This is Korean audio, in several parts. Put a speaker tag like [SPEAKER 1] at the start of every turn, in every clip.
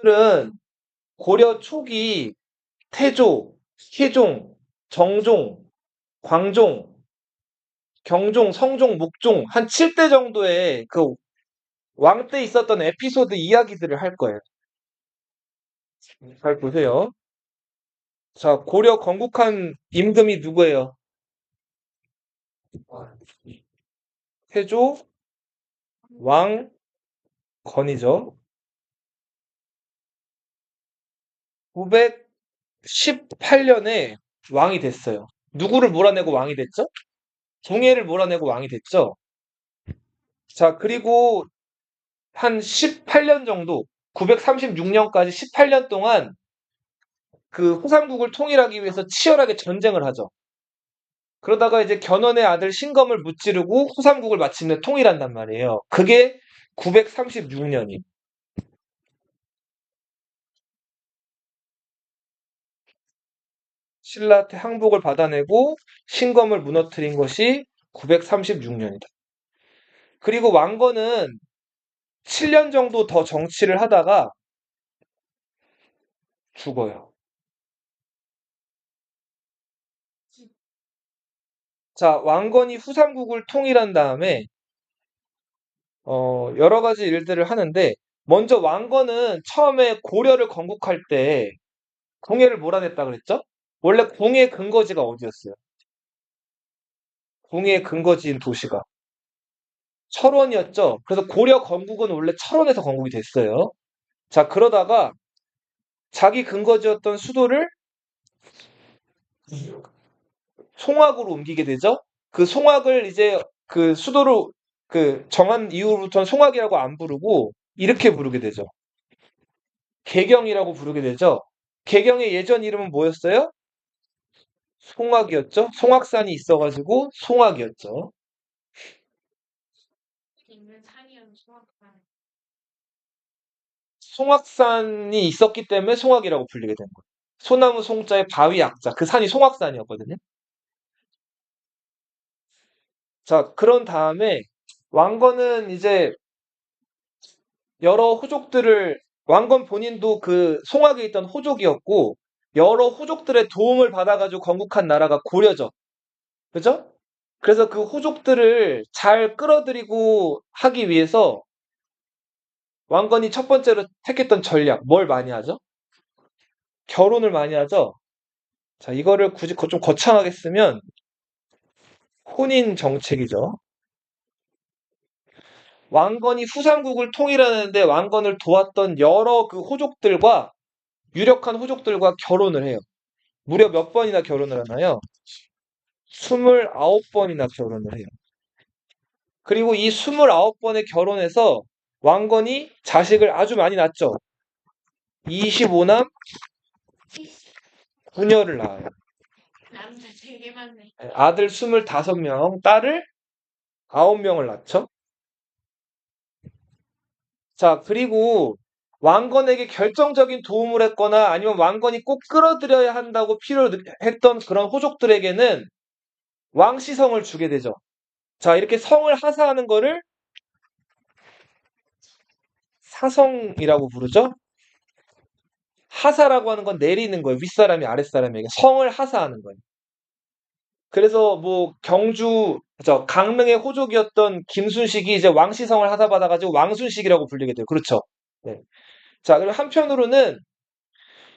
[SPEAKER 1] 은 고려 초기 태조, 세종, 정종, 광종, 경종, 성종, 목종 한 7대 정도의 그 왕 때 있었던 에피소드 이야기들을 할 거예요. 잘 보세요. 자, 고려 건국한 임금이 누구예요? 태조 왕건이죠. 918년에 왕이 됐어요. 누구를 몰아내고 왕이 됐죠? 동해를 몰아내고 왕이 됐죠. 자, 그리고 한 18년 정도, 936년까지 18년 동안 그 후삼국을 통일하기 위해서 치열하게 전쟁을 하죠. 그러다가 이제 견훤의 아들 신검을 무찌르고 후삼국을 마침내 통일한단 말이에요. 그게 936년이. 신라한테 항복을 받아내고 신검을 무너뜨린 것이 936년이다. 그리고 왕건은 7년 정도 더 정치를 하다가 죽어요. 자, 왕건이 후삼국을 통일한 다음에 여러 가지 일들을 하는데 먼저 왕건은 처음에 고려를 건국할 때 공해를 몰아냈다 그랬죠? 원래 공해 근거지가 어디였어요? 공해 근거지인 도시가 철원이었죠. 그래서 고려 건국은 원래 철원에서 건국이 됐어요. 자, 그러다가 자기 근거지였던 수도를 송악으로 옮기게 되죠. 그 송악을 이제 그 수도로 그 정한 이후부터는 송악이라고 안 부르고 이렇게 부르게 되죠. 개경이라고 부르게 되죠. 개경의 예전 이름은 뭐였어요? 송악이었죠. 송악산이 있어가지고 송악이었죠. 송악산이 있었기 때문에 송악이라고 불리게 된 거예요. 소나무 송자의 바위 약자. 그 산이 송악산이었거든요. 자, 그런 다음에 왕건은 이제 여러 호족들을 왕건 본인도 그 송악에 있던 호족이었고 여러 호족들의 도움을 받아가지고 건국한 나라가 고려죠. 그죠? 그래서 그 호족들을 잘 끌어들이고 하기 위해서 왕건이 첫 번째로 택했던 전략, 뭘 많이 하죠? 결혼을 많이 하죠? 자, 이거를 굳이 좀 거창하게 쓰면 혼인 정책이죠. 왕건이 후삼국을 통일하는데 왕건을 도왔던 여러 그 호족들과 유력한 호족들과 결혼을 해요. 무려 몇 번이나 결혼을 하나요? 29번이나 결혼을 해요. 그리고 이 29번의 결혼에서 왕건이 자식을 아주 많이 낳죠. 25남 9녀를 낳아요.
[SPEAKER 2] 남자 되게 많네.
[SPEAKER 1] 아들 25명, 딸을 9명을 낳죠. 자, 그리고 왕건에게 결정적인 도움을 했거나 아니면 왕건이 꼭 끌어들여야 한다고 필요했던 그런 호족들에게는 왕시성을 주게 되죠. 자, 이렇게 성을 하사하는 거를 사성이라고 부르죠. 하사라고 하는 건 내리는 거예요. 윗사람이 아랫사람에게 성을 하사하는 거예요. 그래서 뭐 강릉의 호족이었던 김순식이 이제 왕시성을 하사받아가지고 왕순식이라고 불리게 돼요. 그렇죠. 네. 자, 그리고 한편으로는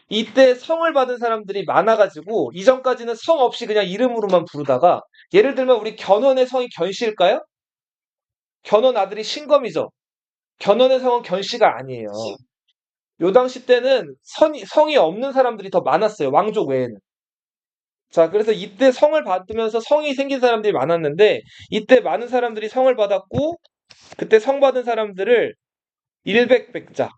[SPEAKER 1] 이때 성을 받은 사람들이 많아가지고 이전까지는 성 없이 그냥 이름으로만 부르다가 예를 들면 우리 견훤의 성이 견씨일까요? 견훤 아들이 신검이죠. 견훤의 성은 견씨가 아니에요. 요 당시 때는 성이 없는 사람들이 더 많았어요. 왕족 외에는. 자, 그래서 이때 성을 받으면서 성이 생긴 사람들이 많았는데 이때 많은 사람들이 성을 받았고 그때 성 받은 사람들을 일백백자.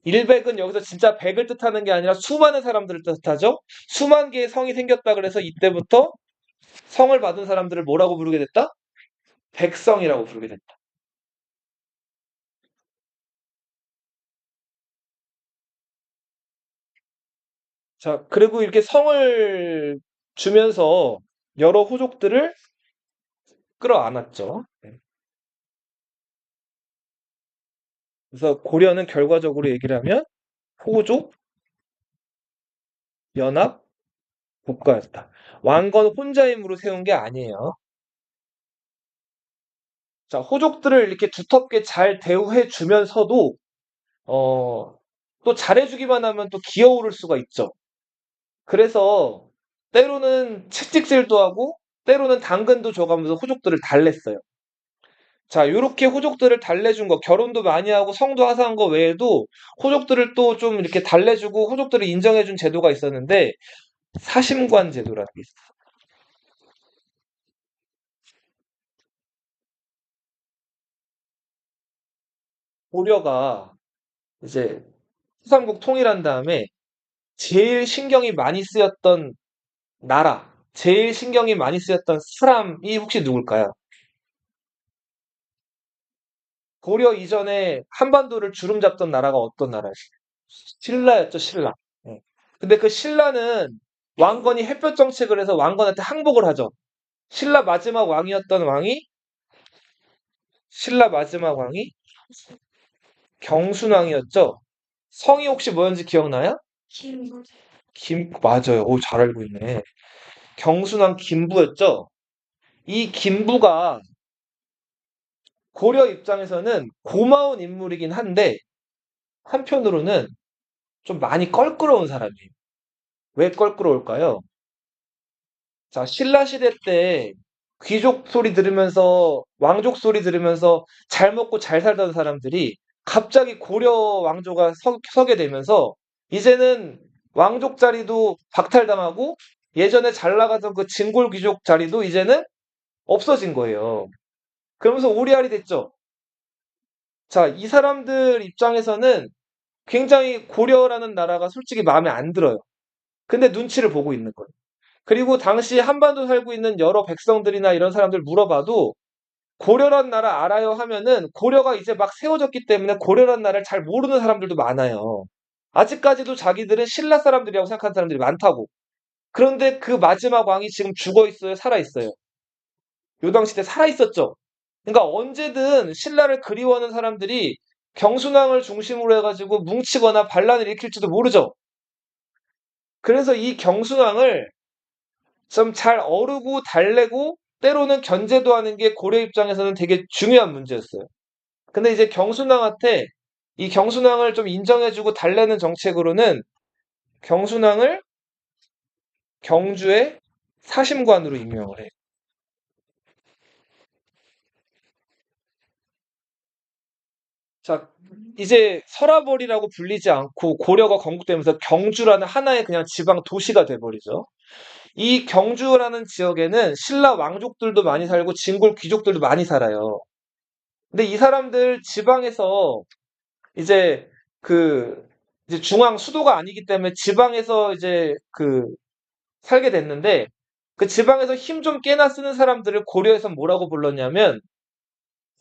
[SPEAKER 1] 일백은 여기서 진짜 백을 뜻하는 게 아니라 수많은 사람들을 뜻하죠. 수만 개의 성이 생겼다 그래서 이때부터 성을 받은 사람들을 뭐라고 부르게 됐다? 백성이라고 부르게 됐다. 자, 그리고 이렇게 성을 주면서 여러 호족들을 끌어안았죠. 네. 그래서 고려는 결과적으로 얘기를 하면 호족, 연합, 국가였다. 왕건 혼자 힘으로 세운 게 아니에요. 자, 호족들을 이렇게 두텁게 잘 대우해 주면서도 어, 또 잘해주기만 하면 또 기어오를 수가 있죠. 그래서 때로는 채찍질도 하고 때로는 당근도 줘가면서 호족들을 달랬어요. 자, 요렇게 호족들을 달래준 거, 결혼도 많이 하고 성도 하사한 거 외에도 호족들을 또 좀 이렇게 달래주고 호족들을 인정해준 제도가 있었는데 사심관 제도라는 게 있어요. 고려가 이제 후삼국 통일한 다음에 제일 신경이 많이 쓰였던 나라, 제일 신경이 많이 쓰였던 사람이 혹시 누굴까요? 고려 이전에 한반도를 주름잡던 나라가 어떤 나라였어요? 신라였죠, 신라. 예. 근데 그 신라는 왕건이 햇볕 정책을 해서 왕건한테 항복을 하죠. 신라 마지막 왕이었던 왕이 신라 마지막 왕이 경순왕이었죠. 성이 혹시 뭐였는지 기억나요?
[SPEAKER 2] 김
[SPEAKER 1] 맞아요. 오, 잘 알고 있네. 경순왕 김부였죠. 이 김부가 고려 입장에서는 고마운 인물이긴 한데 한편으로는 좀 많이 껄끄러운 사람이에요. 왜 껄끄러울까요? 자, 신라 시대 때 귀족 소리 들으면서 왕족 소리 들으면서 잘 먹고 잘 살던 사람들이 갑자기 고려 왕조가 서게 되면서 이제는 왕족 자리도 박탈당하고 예전에 잘 나가던 그 진골 귀족 자리도 이제는 없어진 거예요. 그러면서 오리알이 됐죠. 자, 이 사람들 입장에서는 굉장히 고려라는 나라가 솔직히 마음에 안 들어요. 근데 눈치를 보고 있는 거예요. 그리고 당시 한반도 살고 있는 여러 백성들이나 이런 사람들 물어봐도 고려란 나라 알아요 하면은 고려가 이제 막 세워졌기 때문에 고려란 나라를 잘 모르는 사람들도 많아요. 아직까지도 자기들은 신라 사람들이라고 생각하는 사람들이 많다고. 그런데 그 마지막 왕이 지금 죽어 있어요, 살아 있어요. 요당 시대 살아 있었죠. 그러니까 언제든 신라를 그리워하는 사람들이 경순왕을 중심으로 해가지고 뭉치거나 반란을 일으킬지도 모르죠. 그래서 이 경순왕을 좀 잘 어르고 달래고 때로는 견제도 하는 게 고려 입장에서는 되게 중요한 문제였어요. 근데 이제 경순왕한테 이 경순왕을 좀 인정해주고 달래는 정책으로는 경순왕을 경주의 사심관으로 임명을 해. 자, 이제 서라벌이라고 불리지 않고 고려가 건국되면서 경주라는 하나의 그냥 지방 도시가 돼버리죠. 이 경주라는 지역에는 신라 왕족들도 많이 살고 진골 귀족들도 많이 살아요. 근데 이 사람들 지방에서 이제 그 이제 중앙 수도가 아니기 때문에 지방에서 이제 그 살게 됐는데 그 지방에서 힘 좀 깨나 쓰는 사람들을 고려에서 뭐라고 불렀냐면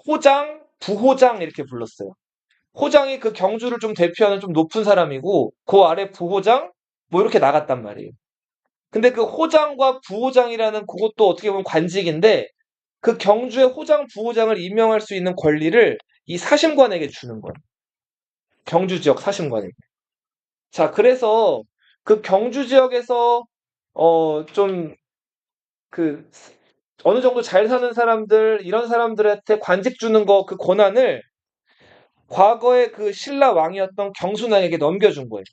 [SPEAKER 1] 호장, 부호장 이렇게 불렀어요. 호장이 그 경주를 좀 대표하는 좀 높은 사람이고 그 아래 부호장 뭐 이렇게 나갔단 말이에요. 근데 그 호장과 부호장이라는 그것도 어떻게 보면 관직인데 그 경주의 호장, 부호장을 임명할 수 있는 권리를 이 사심관에게 주는 거예요. 경주 지역 사심관에게. 자, 그래서 그 경주 지역에서 좀 그 어느 정도 잘 사는 사람들 이런 사람들한테 관직 주는 거 그 권한을 과거의 그 신라 왕이었던 경순왕에게 넘겨준 거예요.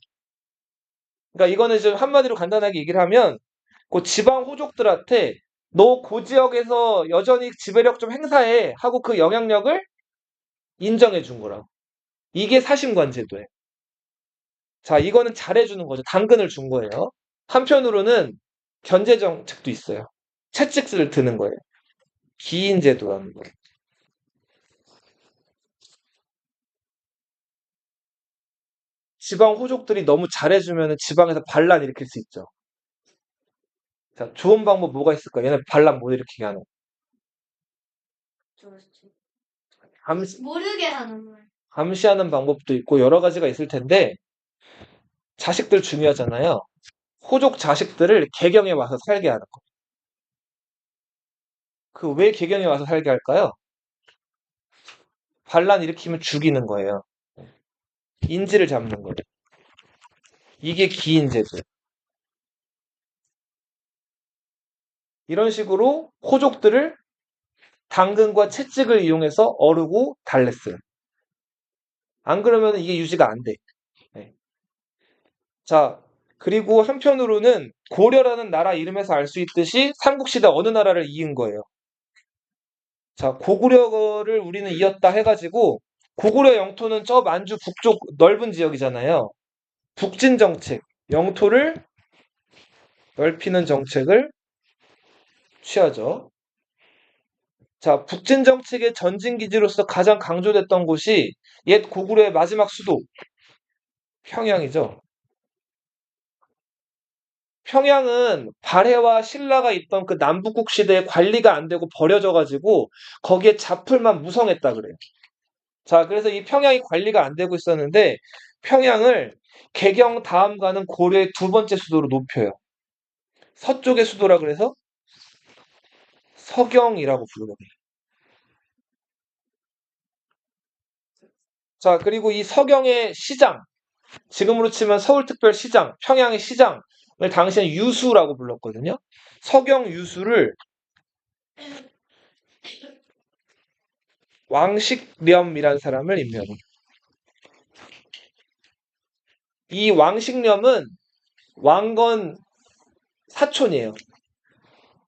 [SPEAKER 1] 그러니까 이거는 좀 한마디로 간단하게 얘기를 하면 그 지방 호족들한테 너 그 지역에서 여전히 지배력 좀 행사해 하고 그 영향력을 인정해 준 거라고. 이게 사심관 제도예요. 자, 이거는 잘해주는 거죠. 당근을 준 거예요. 한편으로는 견제 정책도 있어요. 채찍을 드는 거예요. 기인 제도라는 거예요. 지방 호족들이 너무 잘해주면 지방에서 반란 일으킬 수 있죠. 자, 좋은 방법 뭐가 있을까? 얘네 반란 못 일으키게 하는.
[SPEAKER 2] 좋지.
[SPEAKER 1] 감시,
[SPEAKER 2] 모르게 하는 말.
[SPEAKER 1] 감시하는 방법도 있고 여러 가지가 있을 텐데 자식들 중요하잖아요. 호족 자식들을 개경에 와서 살게 하는 거. 그 왜 개경에 와서 살게 할까요? 반란 일으키면 죽이는 거예요. 인지를 잡는 거예요. 이게 기인제도예요. 이런 식으로 호족들을 당근과 채찍을 이용해서 어르고 달랬어요. 안 그러면 이게 유지가 안 돼. 네. 자, 그리고 한편으로는 고려라는 나라 이름에서 알 수 있듯이 삼국시대 어느 나라를 이은 거예요. 자, 고구려를 우리는 이었다 해가지고 고구려 영토는 저 만주 북쪽 넓은 지역이잖아요. 북진 정책, 영토를 넓히는 정책을 취하죠. 자, 북진 정책의 전진 기지로서 가장 강조됐던 곳이 옛 고구려의 마지막 수도 평양이죠. 평양은 발해와 신라가 있던 그 남북국 시대에 관리가 안 되고 버려져가지고 거기에 잡풀만 무성했다 그래요. 자, 그래서 이 평양이 관리가 안 되고 있었는데 평양을 개경 다음 가는 고려의 두 번째 수도로 높여요. 서쪽의 수도라 그래서 서경이라고 부르거든요. 자, 그리고 이 서경의 시장, 지금으로 치면 서울특별시장, 평양의 시장을 당시엔 유수라고 불렀거든요. 서경 유수를 왕식렴이라는 사람을 임명해요. 이 왕식렴은 왕건 사촌이에요.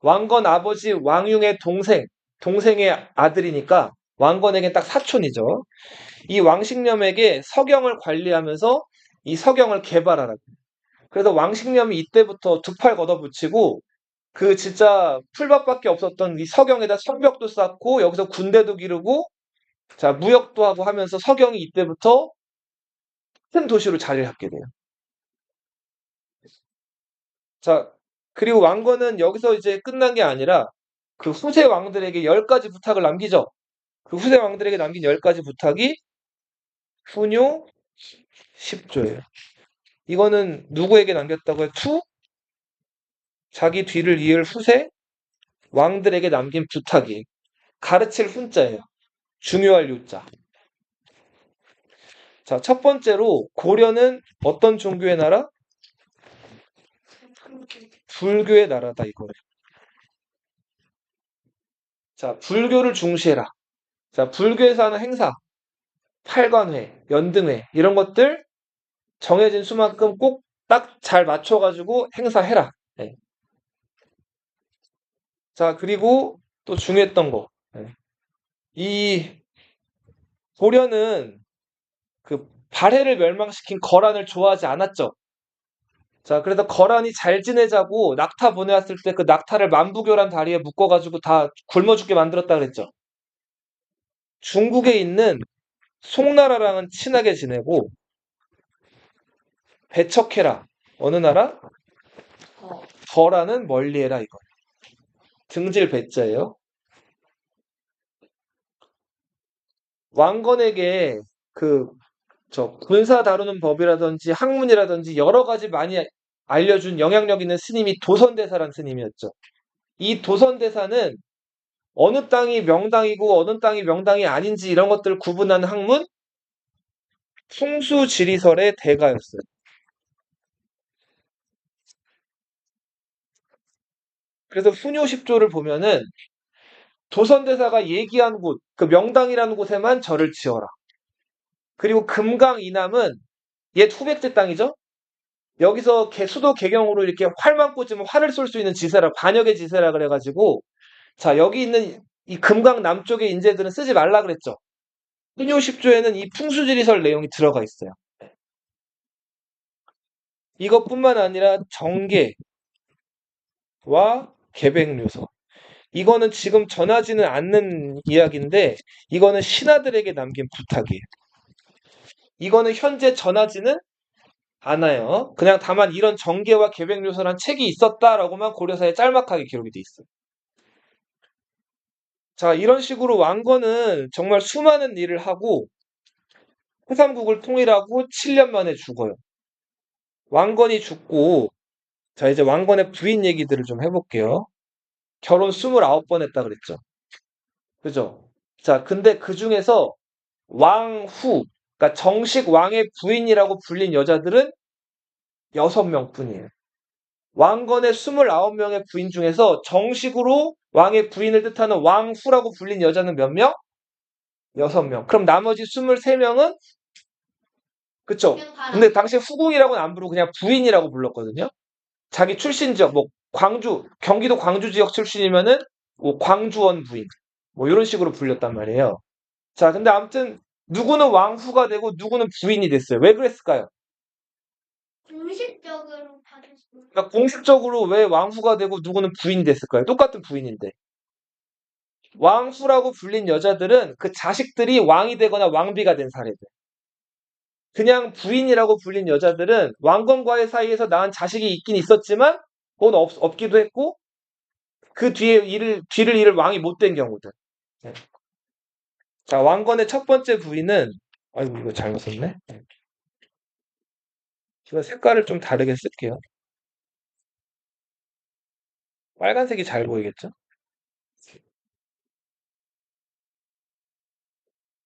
[SPEAKER 1] 왕건 아버지 왕융의 동생의 아들이니까 왕건에겐 딱 사촌이죠. 이 왕식렴에게 서경을 관리하면서 이 서경을 개발하라고. 그래서 왕식렴이 이때부터 두 팔 걷어붙이고 그 진짜 풀밭밖에 없었던 이 서경에다 성벽도 쌓고 여기서 군대도 기르고 자 무역도 하고 하면서 서경이 이때부터 큰 도시로 자리를 잡게 돼요. 자 그리고 왕건은 여기서 이제 끝난 게 아니라 그 후세 왕들에게 10가지 부탁을 남기죠. 그 후세 왕들에게 남긴 10가지 부탁이 후뇨 10조예요. 이거는 누구에게 남겼다고요? 자기 뒤를 이을 후세 왕들에게 남긴 부탁이에요. 가르칠 훈자예요. 중요할 요자. 자, 첫 번째로 고려는 어떤 종교의 나라? 불교의 나라다 이거예요. 자, 불교를 중시해라. 자, 불교에서 하는 행사, 팔관회, 연등회 이런 것들 정해진 수만큼 꼭 딱 잘 맞춰가지고 행사해라. 네. 자, 그리고 또 중요했던 거. 네. 이 고려는 그 발해를 멸망시킨 거란을 좋아하지 않았죠. 자, 그래서 거란이 잘 지내자고 낙타 보내왔을 때 그 낙타를 만부교란 다리에 묶어가지고 다 굶어 죽게 만들었다 그랬죠. 중국에 있는 송나라랑은 친하게 지내고 배척해라. 어느 나라? 거라는 멀리해라 이거. 등질 배자예요. 왕건에게 그 저 군사 다루는 법이라든지 학문이라든지 여러 가지 많이 알려준 영향력 있는 스님이 도선대사란 스님이었죠. 이 도선대사는 어느 땅이 명당이고 어느 땅이 명당이 아닌지 이런 것들을 구분하는 학문 풍수지리설의 대가였어요. 그래서 훈요십조를 보면은 도선대사가 얘기한 곳, 그 명당이라는 곳에만 절을 지어라. 그리고 금강 이남은 옛 후백제 땅이죠. 여기서 수도 개경으로 이렇게 활만 꽂으면 활을 쏠 수 있는 지세라, 반역의 지세라 그래가지고 자 여기 있는 이 금강 남쪽의 인재들은 쓰지 말라 그랬죠. 훈요십조에는 이 풍수지리설 내용이 들어가 있어요. 이것뿐만 아니라 정계와 계백료서. 이거는 지금 전하지는 않는 이야기인데 이거는 신하들에게 남긴 부탁이에요. 이거는 현재 전하지는 않아요. 그냥 다만 이런 정계와 계백료서란 책이 있었다라고만 고려사에 짤막하게 기록이 돼 있어요. 자, 이런 식으로 왕건은 정말 수많은 일을 하고 후삼국을 통일하고 7년 만에 죽어요. 왕건이 죽고 자 이제 왕건의 부인 얘기들을 좀 해볼게요. 결혼 29번 했다 그랬죠. 그죠? 자, 근데 그 중에서 왕후, 그러니까 정식 왕의 부인이라고 불린 여자들은 6명뿐이에요. 왕건의 29명의 부인 중에서 정식으로 왕의 부인을 뜻하는 왕후라고 불린 여자는 몇 명? 6명. 그럼 나머지 23명은 그쵸?
[SPEAKER 2] 그냥 다
[SPEAKER 1] 근데 당시 후궁이라고는 안 부르고 그냥 부인이라고 불렀거든요. 자기 출신 지역 뭐 광주, 경기도 광주 지역 출신이면은 뭐 광주원 부인 뭐 이런 식으로 불렸단 말이에요. 자, 근데 아무튼 누구는 왕후가 되고 누구는 부인이 됐어요. 왜 그랬을까요?
[SPEAKER 2] 공식적으로 받았어요.
[SPEAKER 1] 그러니까 공식적으로 왜 왕후가 되고 누구는 부인이 됐을까요? 똑같은 부인인데. 왕후라고 불린 여자들은 그 자식들이 왕이 되거나 왕비가 된 사례들. 그냥 부인이라고 불린 여자들은 왕건과의 사이에서 낳은 자식이 있긴 있었지만 그건 없기도 했고 그 뒤를 이을 왕이 못 된 경우들. 네. 자, 왕건의 첫 번째 부인은 아이고 이거 잘못 썼네. 제가 색깔을 좀 다르게 쓸게요. 빨간색이 잘 보이겠죠?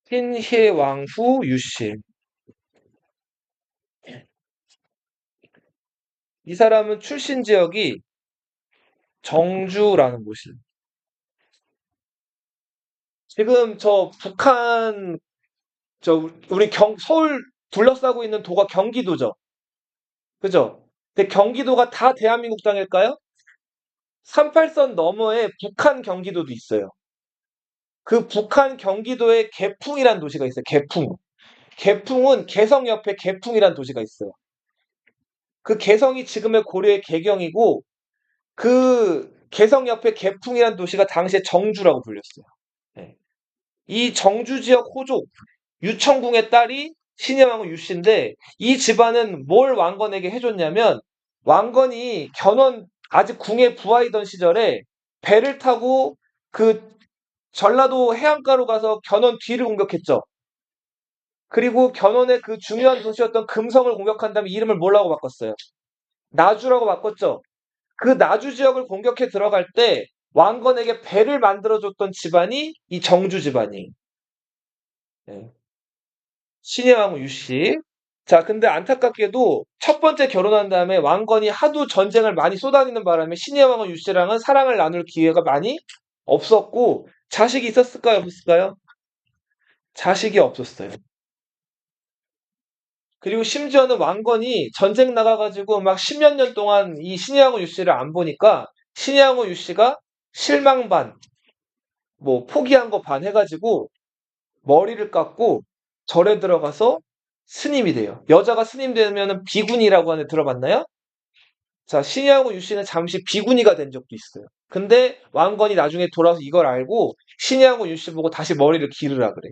[SPEAKER 1] 신혜왕후 유씨. 이 사람은 출신 지역이 정주라는 곳이에요. 지금 저 북한 우리 서울 둘러싸고 있는 도가 경기도죠. 그죠? 근데 경기도가 다 대한민국 땅일까요? 38선 너머에 북한 경기도도 있어요. 그 북한 경기도에 개풍이란 도시가 있어요. 개풍. 개풍은 개성 옆에 개풍이란 도시가 있어요. 그 개성이 지금의 고려의 개경이고 그 개성 옆에 개풍이란 도시가 당시에 정주라고 불렸어요. 네. 이 정주 지역 호족 유청궁의 딸이 신여왕후 유씨인데 이 집안은 뭘 왕건에게 해줬냐면 왕건이 아직 궁에 부하이던 시절에 배를 타고 그 전라도 해안가로 가서 견훤 뒤를 공격했죠. 그리고 견훤의 그 중요한 도시였던 금성을 공격한 다음에 이름을 뭐라고 바꿨어요? 나주라고 바꿨죠. 그 나주 지역을 공격해 들어갈 때 왕건에게 배를 만들어줬던 집안이 이 정주 집안이에요. 네. 신예왕후 유씨. 자, 근데 안타깝게도 첫 번째 결혼한 다음에 왕건이 하도 전쟁을 많이 쏟아내는 바람에 신예왕후 유씨랑은 사랑을 나눌 기회가 많이 없었고 자식이 있었을까요? 없었을까요? 자식이 없었어요. 그리고 심지어는 왕건이 전쟁 나가가지고 막 십몇 년 동안 이 신예왕후 유씨를 안 보니까 신예왕후 유씨가 실망 반, 뭐 포기한 거 반 해가지고 머리를 깎고 절에 들어가서 스님이 돼요. 여자가 스님 되면은 비구니라고 하는 들어봤나요? 자, 신야하고 유씨는 잠시 비구니가 된 적도 있어요. 근데 왕건이 나중에 돌아와서 이걸 알고 신야하고 유씨 보고 다시 머리를 기르라 그래.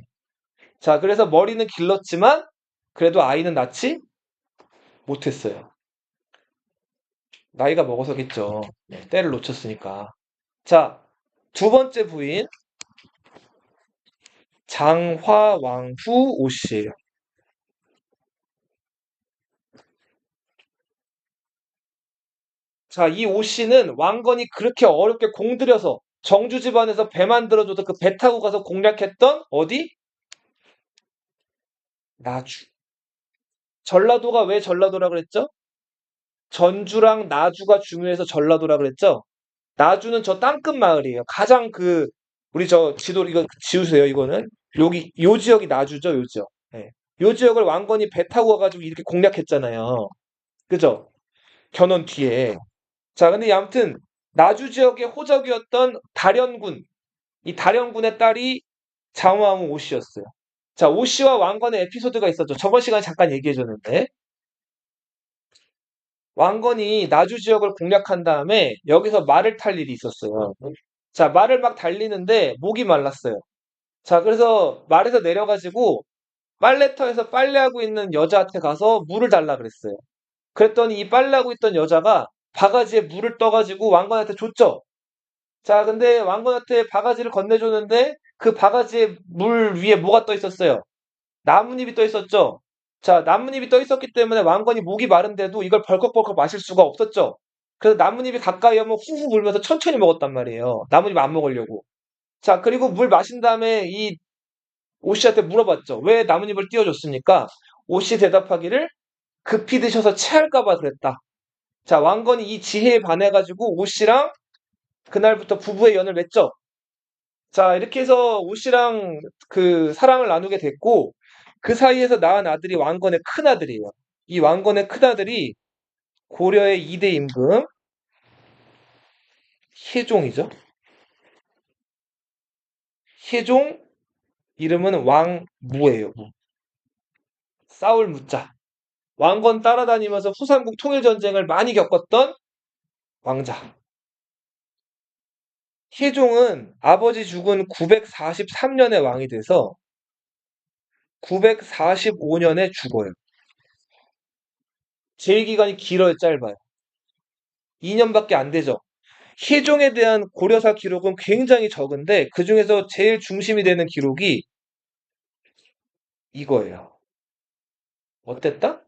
[SPEAKER 1] 자, 그래서 머리는 길렀지만 그래도 아이는 낳지 못했어요. 나이가 먹어서겠죠. 네, 때를 놓쳤으니까. 자, 두 번째 부인 장화왕후 오씨예요. 자, 이 오씨는 왕건이 그렇게 어렵게 공들여서 정주 집안에서 배 만들어줘서 그 배 타고 가서 공략했던 어디? 나주. 전라도가 왜 전라도라 그랬죠? 전주랑 나주가 중요해서 전라도라 그랬죠? 나주는 저 땅끝 마을이에요. 가장 우리 저 지도 이거 지우세요, 이거는. 요 지역이 나주죠, 요 지역. 예. 요 지역을 왕건이 배 타고 가가지고 이렇게 공략했잖아요. 그죠? 견훤 뒤에. 자, 근데 아무튼 나주 지역의 호적이었던 다련군, 이 다련군의 딸이 장왕후 오씨였어요. 자, 오씨와 왕건의 에피소드가 있었죠. 저번 시간에 잠깐 얘기해줬는데 왕건이 나주 지역을 공략한 다음에 여기서 말을 탈 일이 있었어요. 자, 말을 막 달리는데 목이 말랐어요. 자, 그래서 말에서 내려가지고 빨래터에서 빨래하고 있는 여자한테 가서 물을 달라 그랬어요. 그랬더니 이 빨래하고 있던 여자가 바가지에 물을 떠가지고 왕건한테 줬죠. 자, 근데 왕건한테 바가지를 건네줬는데 그 바가지에 물 위에 뭐가 떠 있었어요? 나뭇잎이 떠 있었죠. 자, 나뭇잎이 떠 있었기 때문에 왕건이 목이 마른데도 이걸 벌컥벌컥 마실 수가 없었죠. 그래서 나뭇잎이 가까이 오면 후후 불면서 천천히 먹었단 말이에요. 나뭇잎 안 먹으려고. 자, 그리고 물 마신 다음에 이 오씨한테 물어봤죠. 왜 나뭇잎을 띄워줬습니까? 오씨 대답하기를 급히 드셔서 체할까 봐 그랬다. 자, 왕건이 이 지혜에 반해가지고 오 씨랑 그날부터 부부의 연을 맺죠. 자, 이렇게 해서 오 씨랑 그 사랑을 나누게 됐고, 그 사이에서 낳은 아들이 왕건의 큰아들이에요. 이 왕건의 큰아들이 고려의 2대 임금, 혜종이죠. 혜종, 이름은 왕무예요. 싸울 무자. 왕건 따라다니면서 후삼국 통일전쟁을 많이 겪었던 왕자. 혜종은 아버지 죽은 943년에 왕이 돼서 945년에 죽어요. 재위 기간이 길어요, 짧아요? 2년밖에 안 되죠. 혜종에 대한 고려사 기록은 굉장히 적은데 그 중에서 제일 중심이 되는 기록이 이거예요. 어땠다?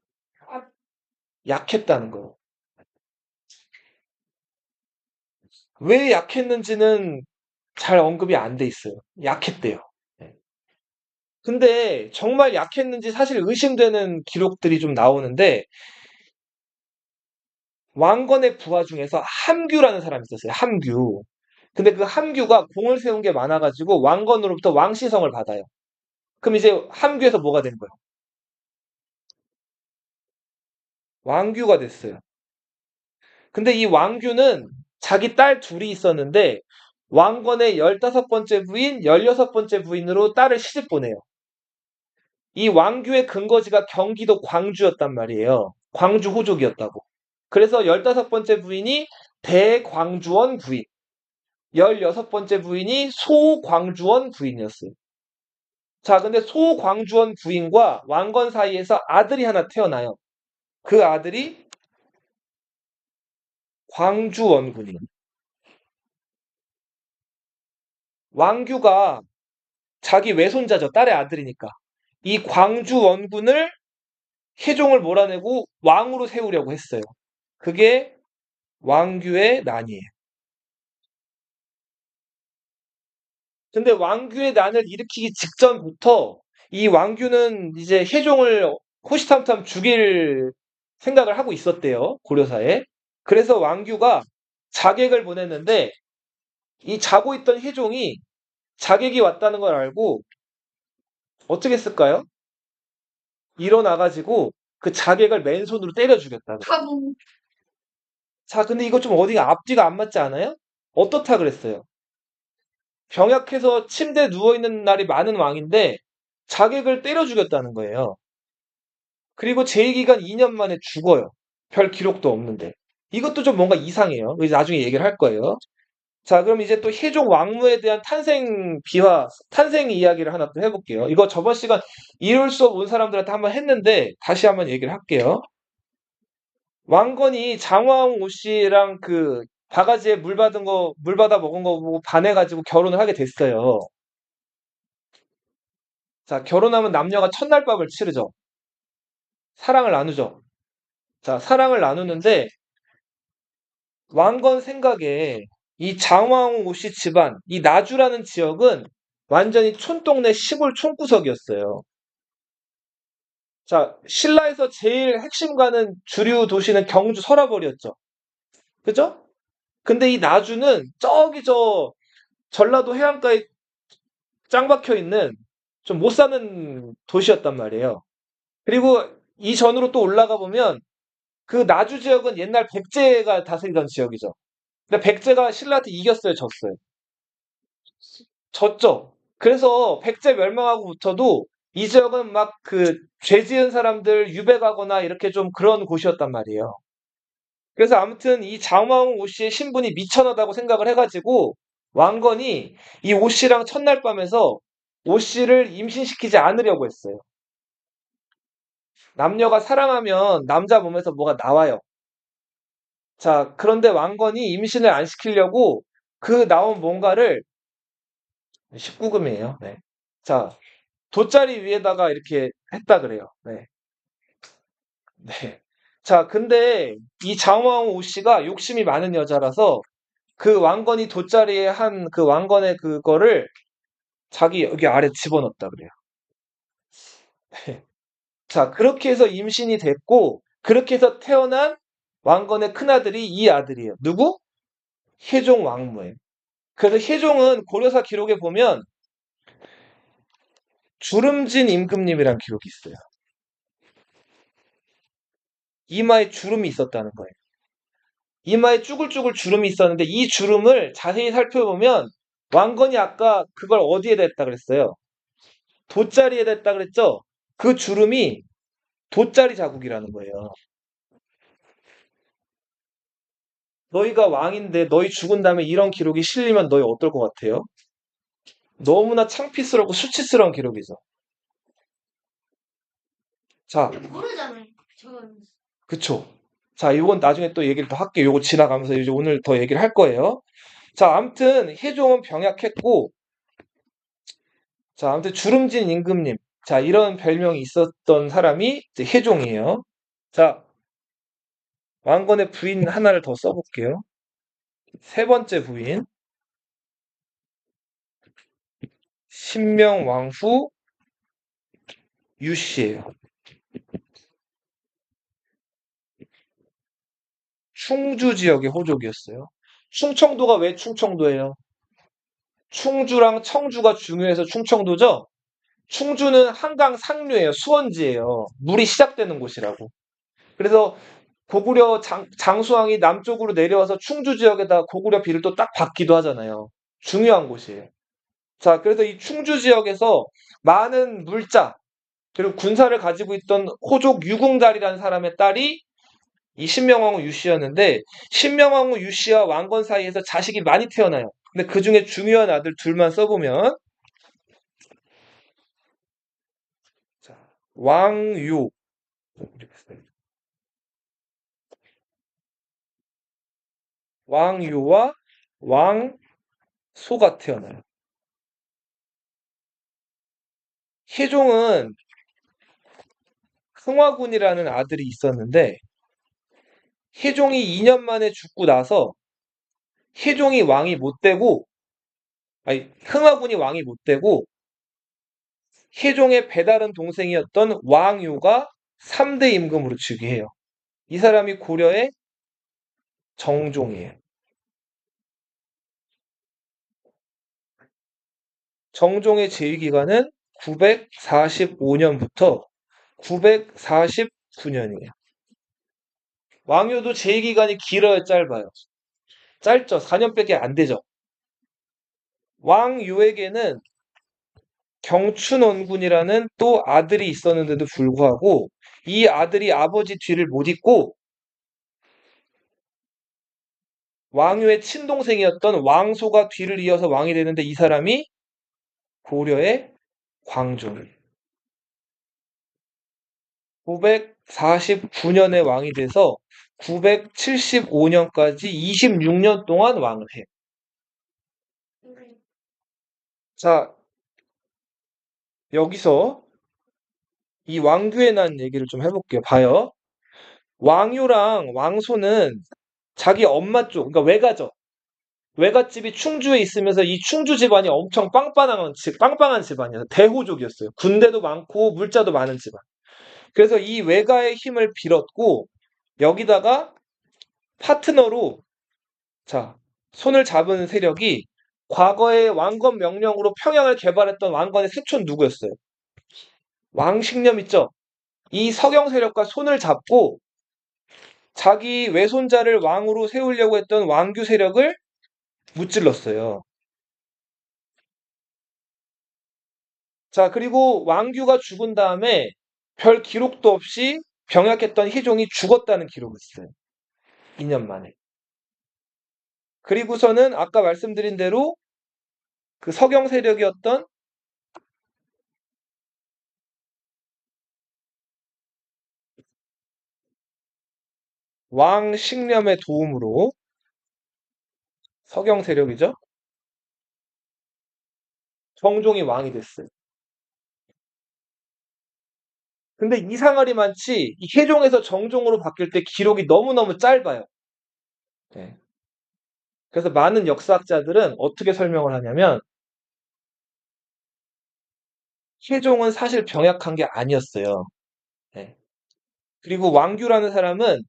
[SPEAKER 2] 아,
[SPEAKER 1] 약했다는 거예요. 왜 약했는지는 잘 언급이 안 돼 있어요. 약했대요. 네. 근데 정말 약했는지 사실 의심되는 기록들이 좀 나오는데 왕건의 부하 중에서 함규라는 사람이 있었어요. 함규. 근데 그 함규가 공을 세운 게 많아가지고 왕건으로부터 왕시성을 받아요. 그럼 이제 함규에서 뭐가 된 거예요? 왕규가 됐어요. 근데 이 왕규는 자기 딸 둘이 있었는데 왕건의 15번째 부인, 16번째 부인으로 딸을 시집 보내요. 이 왕규의 근거지가 경기도 광주였단 말이에요. 광주 호족이었다고. 그래서 15번째 부인이 대광주원 부인, 16번째 부인이 소광주원 부인이었어요. 자, 근데 소광주원 부인과 왕건 사이에서 아들이 하나 태어나요. 그 아들이 광주원군이에요. 왕규가 자기 외손자죠. 딸의 아들이니까. 이 광주원군을 혜종을 몰아내고 왕으로 세우려고 했어요. 그게 왕규의 난이에요. 근데 왕규의 난을 일으키기 직전부터 이 왕규는 이제 혜종을 호시탐탐 죽일 생각을 하고 있었대요. 고려사에. 그래서 왕규가 자객을 보냈는데 이 자고 있던 혜종이 자객이 왔다는 걸 알고 어떻게 했을까요? 일어나가지고 그 자객을 맨손으로 때려 죽였다고.
[SPEAKER 2] 바보.
[SPEAKER 1] 자, 근데 이거 좀 어디가 앞뒤가 안 맞지 않아요? 어떻다 그랬어요? 병약해서 침대에 누워있는 날이 많은 왕인데 자객을 때려 죽였다는 거예요. 그리고 재위기간 2년 만에 죽어요. 별 기록도 없는데. 이것도 좀 뭔가 이상해요. 이제 나중에 얘기를 할 거예요. 자, 그럼 이제 또 혜종 왕무에 대한 탄생 비화, 탄생 이야기를 하나 또 해볼게요. 이거 저번 시간 이룰 수업 온 사람들한테 한번 했는데 다시 한번 얘기를 할게요. 왕건이 장왕 오 씨랑 그 바가지에 물 받은 거, 물 받아 먹은 거 보고 반해가지고 결혼을 하게 됐어요. 자, 결혼하면 남녀가 첫날밥을 치르죠. 사랑을 나누죠. 자, 사랑을 나누는데 왕건 생각에 이 장왕 오 씨 집안, 이 나주라는 지역은 완전히 촌동네 시골 촌구석이었어요. 자, 신라에서 제일 핵심 가는 주류 도시는 경주 서라벌이었죠. 그죠? 근데 이 나주는 저기 저 전라도 해안가에 짱 박혀 있는 좀 못 사는 도시였단 말이에요. 그리고 이전으로 또 올라가 보면 그 나주 지역은 옛날 백제가 다스리던 지역이죠. 근데 백제가 신라한테 이겼어요, 졌어요? 졌죠. 그래서 백제 멸망하고부터도 이 지역은 막 그 죄 지은 사람들 유배가거나 이렇게 좀 그런 곳이었단 말이에요. 그래서 아무튼 이 장왕 오 씨의 신분이 미천하다고 생각을 해가지고 왕건이 이 오 씨랑 첫날 밤에서 오 씨를 임신시키지 않으려고 했어요. 남녀가 사랑하면 남자 몸에서 뭐가 나와요. 자, 그런데 왕건이 임신을 안 시키려고 그 나온 뭔가를 19금이에요. 네. 자, 돗자리 위에다가 이렇게 했다 그래요. 네. 네. 자, 근데 이 장왕 오 씨가 욕심이 많은 여자라서 그 왕건이 돗자리에 한 그 왕건의 그거를 자기 여기 아래 집어넣었다 그래요. 자, 그렇게 해서 임신이 됐고, 그렇게 해서 태어난 왕건의 큰아들이 이 아들이에요. 누구? 혜종 왕무예요. 그래서 혜종은 고려사 기록에 보면 주름진 임금님이란 기록이 있어요. 이마에 주름이 있었다는 거예요. 이마에 쭈글쭈글 주름이 있었는데 이 주름을 자세히 살펴보면 왕건이 아까 그걸 어디에다 했다 그랬어요? 돗자리에다 했다 그랬죠? 그 주름이 돗자리 자국이라는 거예요. 너희가 왕인데 너희 죽은 다음에 이런 기록이 실리면 너희 어떨 것 같아요? 너무나 창피스럽고 수치스러운 기록이죠. 자,
[SPEAKER 2] 모르잖아요. 저는.
[SPEAKER 1] 그쵸. 자, 이건 나중에 또 얘기를 더 할게요. 요거 지나가면서 이제 오늘 더 얘기를 할 거예요. 자, 아무튼 혜종은 병약했고, 자, 아무튼 주름진 임금님. 자, 이런 별명이 있었던 사람이 이제 혜종이에요. 자, 왕건의 부인 하나를 더 써볼게요. 세 번째 부인, 신명왕후 유씨예요. 충주 지역의 호족이었어요. 충청도가 왜 충청도예요? 충주랑 청주가 중요해서 충청도죠? 충주는 한강 상류예요. 수원지예요. 물이 시작되는 곳이라고. 그래서 고구려 장수왕이 남쪽으로 내려와서 충주 지역에다 고구려 비를 또 딱 받기도 하잖아요. 중요한 곳이에요. 자, 그래서 이 충주 지역에서 많은 물자, 그리고 군사를 가지고 있던 호족 유궁달이라는 사람의 딸이 이 신명왕후 유씨였는데, 신명왕후 유씨와 왕건 사이에서 자식이 많이 태어나요. 근데 그 중에 중요한 아들 둘만 써보면, 자, 왕유, 왕유와 왕소가 태어나요. 혜종은 흥화군이라는 아들이 있었는데, 혜종이 2년 만에 죽고 나서 혜종이 왕이 못 되고, 아니, 흥화군이 왕이 못 되고, 혜종의 배다른 동생이었던 왕유가 3대 임금으로 즉위해요. 이 사람이 고려의 정종이에요. 정종의 재위 기간은 945년부터 949년이에요. 왕유도 재위 기간이 길어요, 짧아요? 짧죠. 4년밖에 안 되죠. 왕유에게는 경춘원군이라는 또 아들이 있었는데도 불구하고 이 아들이 아버지 뒤를 못 잇고 왕유의 친동생이었던 왕소가 뒤를 이어서 왕이 되는데 이 사람이 고려의 광종이에요. 949년에 왕이 돼서 975년까지 26년 동안 왕을 해요. 자, 여기서 이 왕규에 대한 얘기를 좀 해볼게요. 봐요. 왕유랑 왕소는 자기 엄마 쪽, 그러니까 외가죠. 외갓집이 충주에 있으면서 이 충주 집안이 엄청 빵빵한 집안이었어요. 대호족이었어요. 군대도 많고 물자도 많은 집안. 그래서 이 외가의 힘을 빌었고 여기다가 파트너로 자 손을 잡은 세력이 과거의 왕건 명령으로 평양을 개발했던 왕건의 세촌 누구였어요? 왕식념 있죠? 이 서경 세력과 손을 잡고 자기 외손자를 왕으로 세우려고 했던 왕규 세력을 무찔렀어요. 자, 그리고 왕규가 죽은 다음에 별 기록도 없이 병약했던 희종이 죽었다는 기록이 있어요. 2년 만에. 그리고서는 아까 말씀드린 대로 그 서경 세력이었던 왕식념의 도움으로 서경 세력이죠. 정종이 왕이 됐어요. 근데 이상하리 많지 이 혜종에서 정종으로 바뀔 때 기록이 너무너무 짧아요. 네. 그래서 많은 역사학자들은 어떻게 설명을 하냐면 혜종은 사실 병약한 게 아니었어요. 예. 그리고 왕규라는 사람은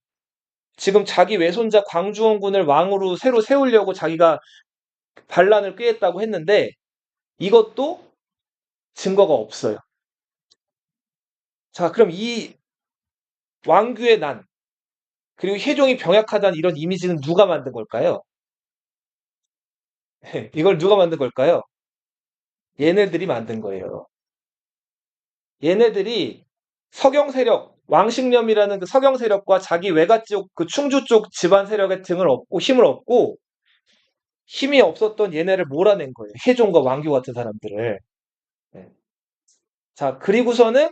[SPEAKER 1] 지금 자기 외손자 광주원군을 왕으로 새로 세우려고 자기가 반란을 꾀했다고 했는데 이것도 증거가 없어요. 자, 그럼 이 왕규의 난, 그리고 혜종이 병약하다는 이런 이미지는 누가 만든 걸까요? 이걸 누가 만든 걸까요? 얘네들이 만든 거예요. 얘네들이 서경 세력, 왕식념이라는 그 서경 세력과 자기 외가 쪽, 그 충주 쪽 집안 세력의 등을 얻고 힘을 얻고 힘이 없었던 얘네를 몰아낸 거예요. 혜종과 왕규 같은 사람들을. 네. 자, 그리고서는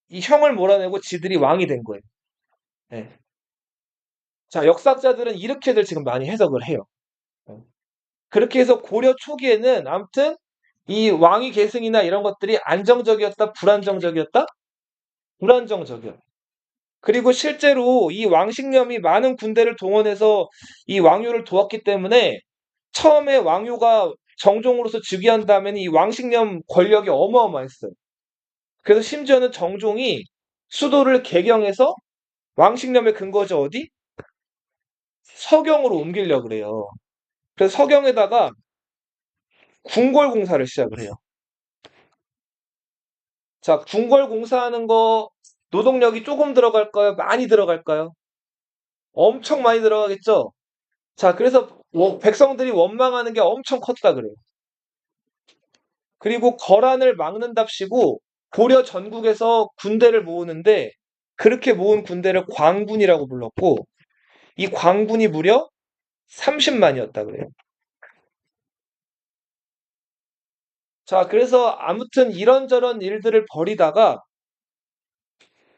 [SPEAKER 1] 이 형을 몰아내고 지들이 왕이 된 거예요. 네. 자, 역사학자들은 이렇게들 지금 많이 해석을 해요. 네. 그렇게 해서 고려 초기에는 아무튼 이 왕위 계승이나 이런 것들이 안정적이었다, 불안정적이었다? 불안정적이었다. 그리고 실제로 이 왕식념이 많은 군대를 동원해서 이 왕유를 도왔기 때문에 처음에 왕유가 정종으로서 즉위한 다음에는 이 왕식념 권력이 어마어마했어요. 그래서 심지어는 정종이 수도를 개경해서 왕식념의 근거지 어디? 서경으로 옮기려고 그래요. 그래서 서경에다가 궁궐공사를 시작을 해요. 자, 궁궐공사하는 거 노동력이 조금 들어갈까요? 많이 들어갈까요? 엄청 많이 들어가겠죠? 자, 그래서 백성들이 원망하는 게 엄청 컸다 그래요. 그리고 거란을 막는답시고 고려 전국에서 군대를 모으는데 그렇게 모은 군대를 광군이라고 불렀고 이 광군이 무려 30만이었다 그래요. 자, 그래서 아무튼 이런저런 일들을 벌이다가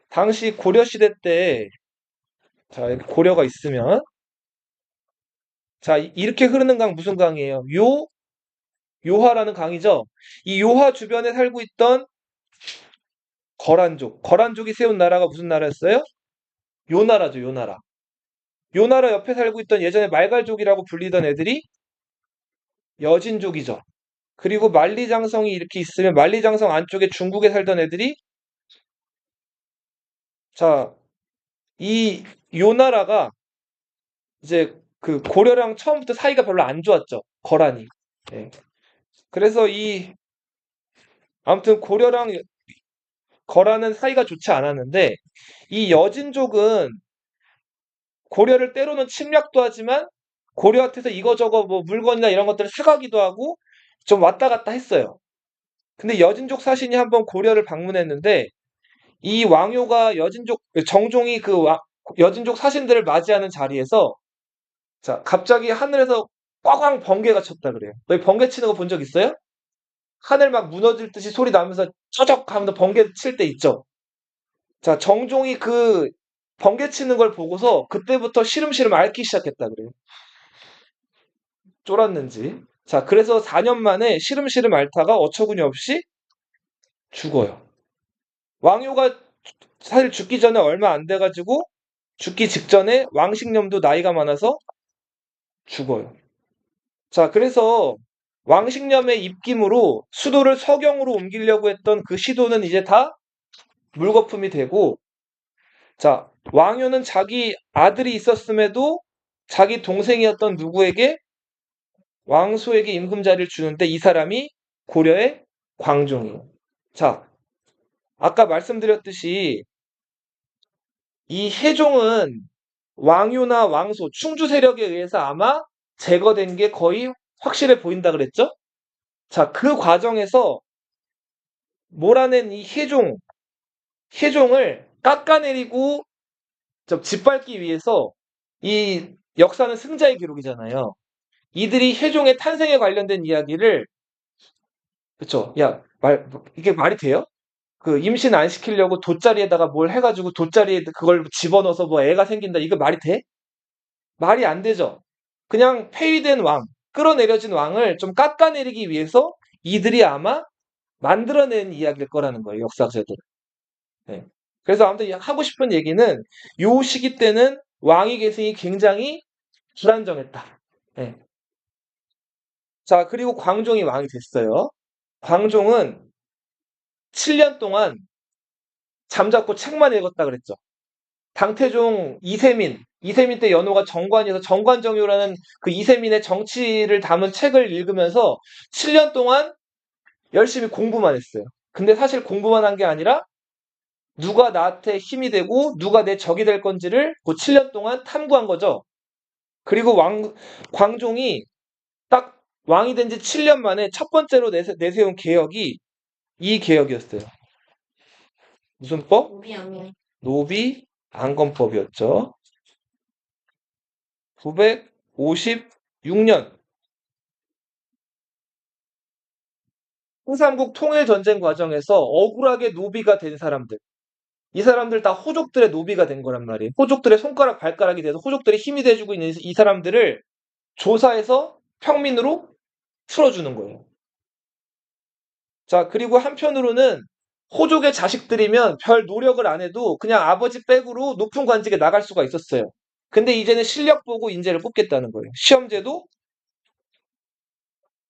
[SPEAKER 1] 당시 고려 시대 때 자, 고려가 있으면 자, 이렇게 흐르는 강 무슨 강이에요? 요하라는 강이죠. 이 요하 주변에 살고 있던 거란족. 거란족이 세운 나라가 무슨 나라였어요? 요나라죠, 요나라. 요나라 옆에 살고 있던 예전에 말갈족이라고 불리던 애들이 여진족이죠. 그리고 만리장성이 이렇게 있으면 만리장성 안쪽에 중국에 살던 애들이 자, 이 요나라가 이제 그 고려랑 처음부터 사이가 별로 안 좋았죠. 거란이. 예. 그래서 이 아무튼 고려랑 거란은 사이가 좋지 않았는데 이 여진족은 고려를 때로는 침략도 하지만 고려한테서 이거저거 뭐 물건이나 이런 것들을 사가기도 하고 좀 왔다 갔다 했어요. 근데 여진족 사신이 한번 고려를 방문했는데 이 왕요가 여진족 정종이 그 여진족 사신들을 맞이하는 자리에서 자 갑자기 하늘에서 꽝꽝 번개가 쳤다 그래요. 너희 번개 치는 거 본 적 있어요? 하늘 막 무너질 듯이 소리 나면서 처적 하면서 번개 칠 때 있죠. 자 정종이 그 번개 치는 걸 보고서 그때부터 시름시름 앓기 시작했다 그래요. 쫄았는지. 자 그래서 4년 만에 시름시름 앓다가 어처구니 없이 죽어요. 왕요가 사실 죽기 전에 얼마 안 돼가지고 죽기 직전에 왕식념도 나이가 많아서 죽어요. 자, 그래서 왕식념의 입김으로 수도를 서경으로 옮기려고 했던 그 시도는 이제 다 물거품이 되고, 자, 왕요는 자기 아들이 있었음에도 자기 동생이었던 누구에게 왕소에게 임금자리를 주는데 이 사람이 고려의 광종이에요. 자, 아까 말씀드렸듯이 이 세종은 왕유나 왕소, 충주 세력에 의해서 아마 제거된 게 거의 확실해 보인다 그랬죠? 자, 그 과정에서 몰아낸 이 세종을 깎아내리고 짓밟기 위해서 이 역사는 승자의 기록이잖아요. 이들이 세종의 탄생에 관련된 이야기를 그쵸? 야, 이게 말이 돼요? 그 임신 안 시키려고 돗자리에다가 뭘 해가지고 돗자리에 그걸 집어넣어서 뭐 애가 생긴다. 이거 말이 돼? 말이 안 되죠. 그냥 폐위된 왕, 끌어내려진 왕을 좀 깎아내리기 위해서 이들이 아마 만들어낸 이야기일 거라는 거예요, 역사학자들은. 네. 그래서 아무튼 하고 싶은 얘기는 요 시기 때는 왕위 계승이 굉장히 불안정했다. 네. 자, 그리고 광종이 왕이 됐어요. 광종은 7년 동안 잠자코 책만 읽었다 그랬죠. 당태종 이세민 때 연호가 정관이어서 정관정유라는 그 이세민의 정치를 담은 책을 읽으면서 7년 동안 열심히 공부만 했어요. 근데 사실 공부만 한 게 아니라 누가 나한테 힘이 되고 누가 내 적이 될 건지를 그 7년 동안 탐구한 거죠. 그리고 광종이 딱 왕이 된 지 7년 만에 첫 번째로 내세운 개혁이 이 개혁이었어요. 무슨 법?
[SPEAKER 2] 우리 양면.
[SPEAKER 1] 노비 안건법이었죠. 956년 흥삼국 통일전쟁 과정에서 억울하게 노비가 된 사람들, 이 사람들 다 호족들의 노비가 된 거란 말이에요. 호족들의 손가락 발가락이 돼서 호족들의 힘이 돼주고 있는 이 사람들을 조사해서 평민으로 풀어주는 거예요. 자, 그리고 한편으로는 호족의 자식들이면 별 노력을 안 해도 그냥 아버지 백으로 높은 관직에 나갈 수가 있었어요. 근데 이제는 실력 보고 인재를 뽑겠다는 거예요. 시험제도,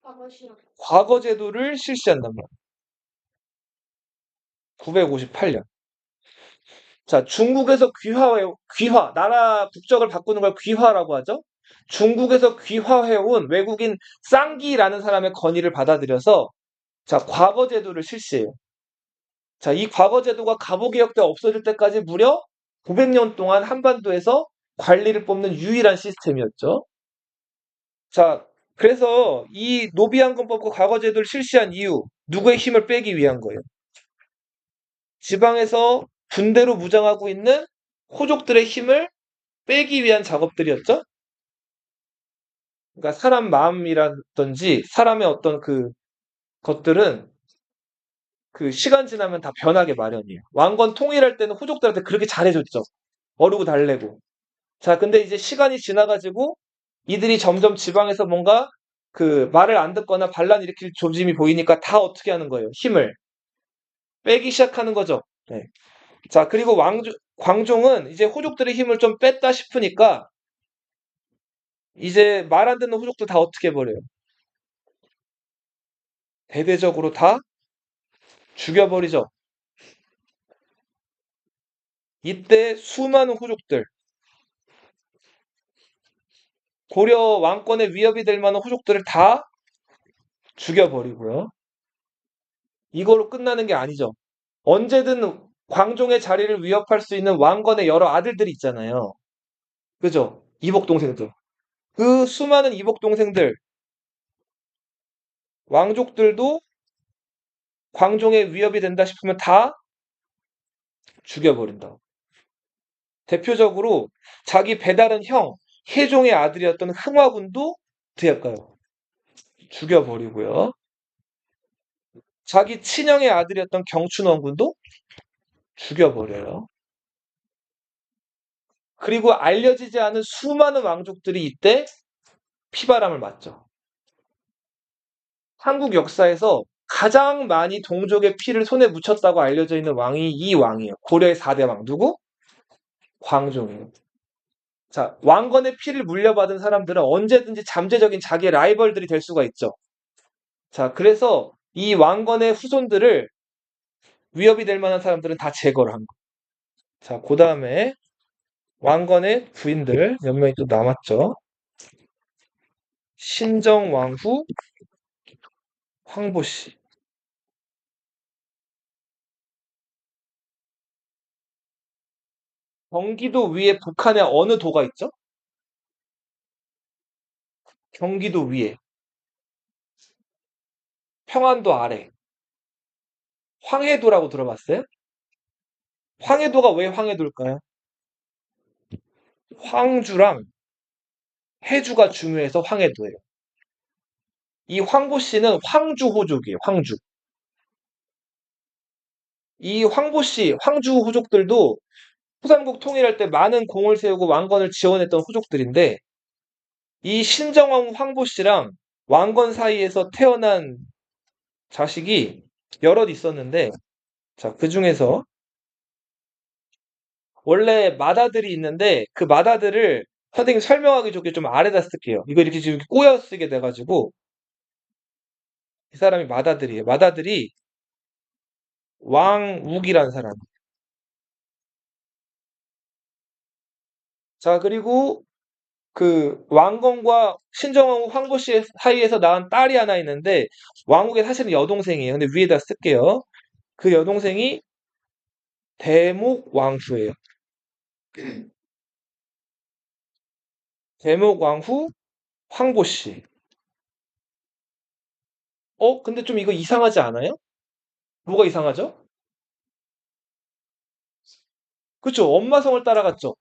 [SPEAKER 2] 과거 시험.
[SPEAKER 1] 과거제도를 실시한단 말이에요. 958년. 자, 중국에서 나라 국적을 바꾸는 걸 귀화라고 하죠. 중국에서 귀화해온 외국인 쌍기라는 사람의 건의를 받아들여서 자, 과거제도를 실시해요. 자, 이 과거제도가 갑오개혁 때 없어질 때까지 무려 900년 동안 한반도에서 관리를 뽑는 유일한 시스템이었죠. 자, 그래서 이 노비안건법과 과거제도를 실시한 이유, 누구의 힘을 빼기 위한 거예요. 지방에서 군대로 무장하고 있는 호족들의 힘을 빼기 위한 작업들이었죠. 그러니까 사람 마음이라든지 사람의 어떤 그 것들은 그 시간 지나면 다 변하게 마련이에요. 왕건 통일할 때는 호족들한테 그렇게 잘해줬죠. 어르고 달래고. 자, 근데 이제 시간이 지나가지고 이들이 점점 지방에서 뭔가 그 말을 안 듣거나 반란 일으킬 조짐이 보이니까 다 어떻게 하는 거예요? 힘을 빼기 시작하는 거죠. 네. 자, 그리고 광종은 이제 호족들의 힘을 좀 뺐다 싶으니까 이제 말 안 듣는 호족들 다 어떻게 해버려요? 대대적으로 다 죽여버리죠. 이때 수많은 호족들, 고려 왕권의 위협이 될 만한 호족들을 다 죽여버리고요. 이거로 끝나는 게 아니죠. 언제든 광종의 자리를 위협할 수 있는 왕건의 여러 아들들이 있잖아요. 그죠? 이복 동생들. 그 수많은 이복 동생들, 왕족들도 광종의 위협이 된다 싶으면 다 죽여버린다. 대표적으로 자기 배다른 형, 혜종의 아들이었던 흥화군도 어떻게 할까요? 죽여버리고요. 자기 친형의 아들이었던 경춘원군도 죽여버려요. 그리고 알려지지 않은 수많은 왕족들이 이때 피바람을 맞죠. 한국 역사에서 가장 많이 동족의 피를 손에 묻혔다고 알려져 있는 왕이 이 왕이에요. 고려의 4대 왕. 누구? 광종이에요. 자, 왕건의 피를 물려받은 사람들은 언제든지 잠재적인 자기의 라이벌들이 될 수가 있죠. 자, 그래서 이 왕건의 후손들을 위협이 될 만한 사람들은 다 제거를 한 거예요. 자, 그 다음에 왕건의 부인들 몇 명이 또 남았죠. 신정왕후 황보씨. 경기도 위에 북한의 어느 도가 있죠? 경기도 위에. 평안도 아래. 황해도라고 들어봤어요? 황해도가 왜 황해도일까요? 황주랑 해주가 중요해서 황해도예요. 이 황보 씨는 황주 호족이에요. 황주. 이 황보 씨, 황주 호족들도 후삼국 통일할 때 많은 공을 세우고 왕건을 지원했던 호족들인데 이 신정왕 황보 씨랑 왕건 사이에서 태어난 자식이 여럿 있었는데 자, 그 중에서 원래 맏아들이 있는데 그 맏아들을 선생님 설명하기 좋게 좀 아래다 쓸게요. 이거 이렇게 지금 꼬여 쓰게 돼가지고 이 사람이 맏아들이에요. 맏아들이 왕욱이라는 사람. 자, 그리고 그 왕건과 신정왕후 황보씨 사이에서 낳은 딸이 하나 있는데 왕후의 사실은 여동생이에요. 근데 위에다 쓸게요. 그 여동생이 대목왕후예요. 대목왕후 황보씨. 근데 좀 이거 이상하지 않아요? 뭐가 이상하죠? 그쵸? 엄마 성을 따라갔죠.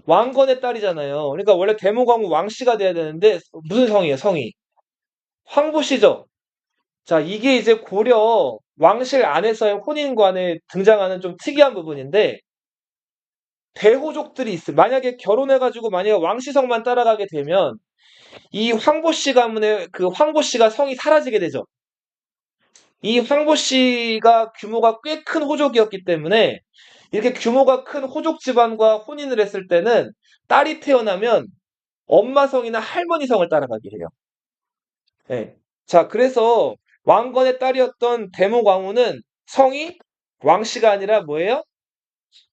[SPEAKER 1] 왕건의 딸이잖아요. 그러니까 원래 대목왕후 왕씨가 돼야 되는데 무슨 성이에요? 성이 황보씨죠. 자, 이게 이제 고려 왕실 안에서의 혼인관에 등장하는 좀 특이한 부분인데 대호족들이 있어요. 만약에 결혼해가지고 만약에 왕시성만 따라가게 되면 이 황보씨 가문의 그 황보씨가 성이 사라지게 되죠. 이 황보씨가 규모가 꽤 큰 호족이었기 때문에 이렇게 규모가 큰 호족 집안과 혼인을 했을 때는 딸이 태어나면 엄마 성이나 할머니 성을 따라가게 해요. 예. 자, 그래서 왕건의 딸이었던 대목왕후는 성이 왕씨가 아니라 뭐예요?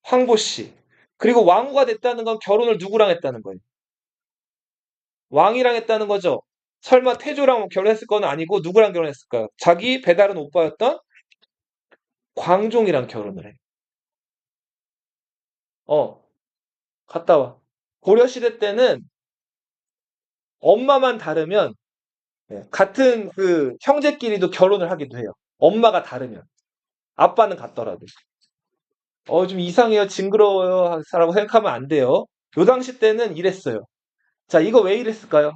[SPEAKER 1] 황보씨. 그리고 왕후가 됐다는 건 결혼을 누구랑 했다는 거예요? 왕이랑 했다는 거죠. 설마 태조랑 결혼했을 건 아니고 누구랑 결혼했을까요? 자기 배다른 오빠였던 광종이랑 결혼을 해. 어, 갔다 와. 고려시대 때는 엄마만 다르면 같은 그 형제끼리도 결혼을 하기도 해요. 엄마가 다르면. 아빠는 같더라도. 좀 이상해요. 징그러워요. 라고 생각하면 안 돼요. 요 당시 때는 이랬어요. 자, 이거 왜 이랬을까요?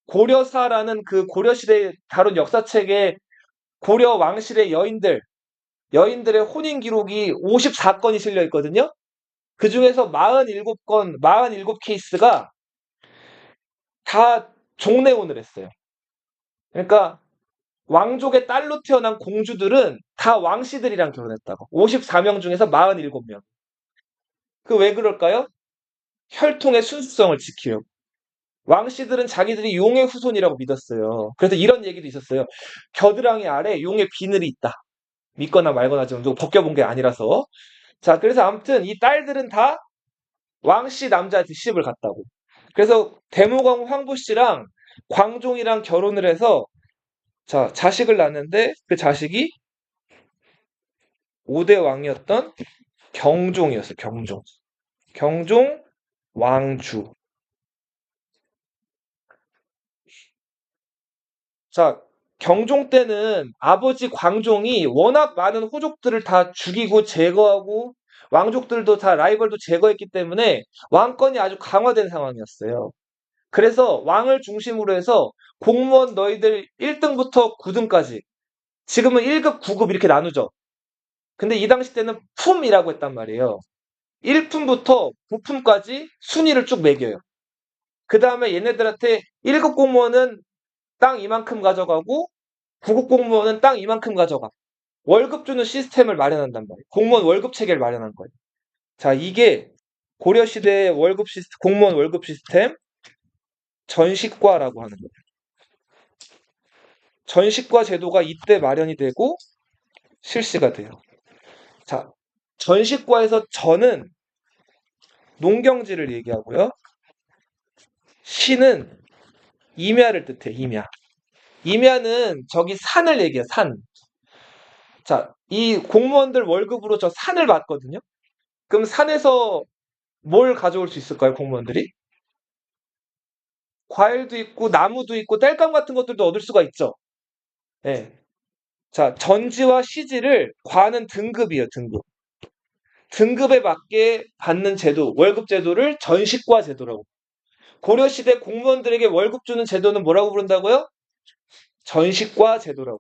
[SPEAKER 1] 고려사라는 그 고려시대에 다룬 역사책에 고려 왕실의 여인들의 혼인 기록이 54건이 실려 있거든요. 그 중에서 47건, 47케이스가 다 종례혼을 했어요. 그러니까 왕족의 딸로 태어난 공주들은 다 왕씨들이랑 결혼했다고. 54명 중에서 47명. 그 왜 그럴까요? 혈통의 순수성을 지키려고. 왕씨들은 자기들이 용의 후손이라고 믿었어요. 그래서 이런 얘기도 있었어요. 겨드랑이 아래 용의 비늘이 있다. 믿거나 말거나 좀 누구 벗겨본 게 아니라서. 자, 그래서 아무튼 이 딸들은 다 왕씨 남자한테 시집을 갔다고. 그래서 대무광 황보씨랑 광종이랑 결혼을 해서 자, 자식을 낳는데 그 자식이 5대 왕이었던 경종이었어요. 경종. 경종 왕주. 자, 경종 때는 아버지 광종이 워낙 많은 호족들을 다 죽이고 제거하고 왕족들도 다 라이벌도 제거했기 때문에 왕권이 아주 강화된 상황이었어요. 그래서 왕을 중심으로 해서 공무원 너희들 1등부터 9등까지 지금은 1급, 9급 이렇게 나누죠. 근데 이 당시 때는 품이라고 했단 말이에요. 1품부터 9품까지 순위를 쭉 매겨요. 그 다음에 얘네들한테 1급 공무원은 땅 이만큼 가져가고 9급 공무원은 땅 이만큼 가져가. 월급 주는 시스템을 마련한단 말이에요. 공무원 월급 체계를 마련한 거예요. 자, 이게 고려시대의 월급 시스템, 공무원 월급 시스템 전식과라고 하는 거예요. 전식과 제도가 이때 마련이 되고 실시가 돼요. 자, 전식과에서 전은 농경지를 얘기하고요. 시는 임야를 뜻해요. 임야. 임야는 저기 산을 얘기해요. 산. 자, 이 공무원들 월급으로 저 산을 받거든요. 그럼 산에서 뭘 가져올 수 있을까요, 공무원들이? 과일도 있고 나무도 있고 땔감 같은 것들도 얻을 수가 있죠. 예. 자, 전지와 시지를 과는 등급이에요, 등급. 등급에 맞게 받는 제도, 월급 제도를 전식과 제도라고. 고려시대 공무원들에게 월급 주는 제도는 뭐라고 부른다고요? 전식과 제도라고.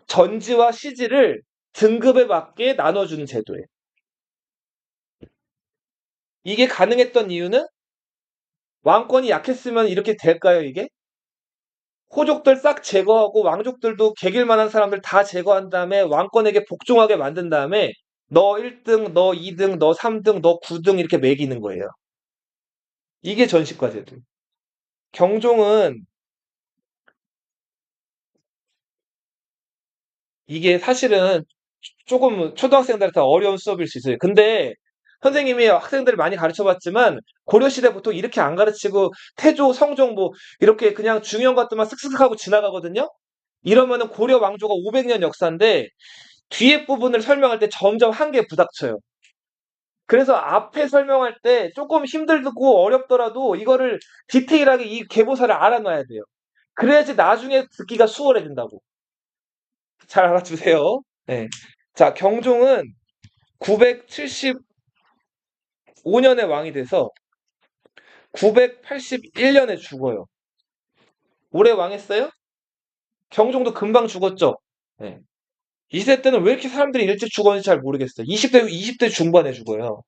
[SPEAKER 1] 전지와 시지를 등급에 맞게 나눠주는 제도예요. 이게 가능했던 이유는 왕권이 약했으면 이렇게 될까요, 이게? 호족들 싹 제거하고 왕족들도 개길 만한 사람들 다 제거한 다음에 왕권에게 복종하게 만든 다음에 너 1등, 너 2등, 너 3등, 너 9등 이렇게 매기는 거예요. 이게 전식과 제도. 경종은 이게 사실은 조금 초등학생들한테 어려운 수업일 수 있어요. 근데 선생님이 학생들을 많이 가르쳐봤지만 고려시대 보통 이렇게 안 가르치고 태조, 성종 뭐 이렇게 그냥 중요한 것들만 쓱쓱 하고 지나가거든요. 이러면은 고려 왕조가 500년 역사인데 뒤에 부분을 설명할 때 점점 한계에 부닥쳐요. 그래서 앞에 설명할 때 조금 힘들고 어렵더라도 이거를 디테일하게 이 계보사를 알아놔야 돼요. 그래야지 나중에 듣기가 수월해진다고. 잘 알아두세요. 네. 자, 경종은 975년에 왕이 돼서 981년에 죽어요. 오래 왕했어요? 경종도 금방 죽었죠? 네. 2세 때는 왜 이렇게 사람들이 일찍 죽었는지 잘 모르겠어요. 20대 중반에 죽어요.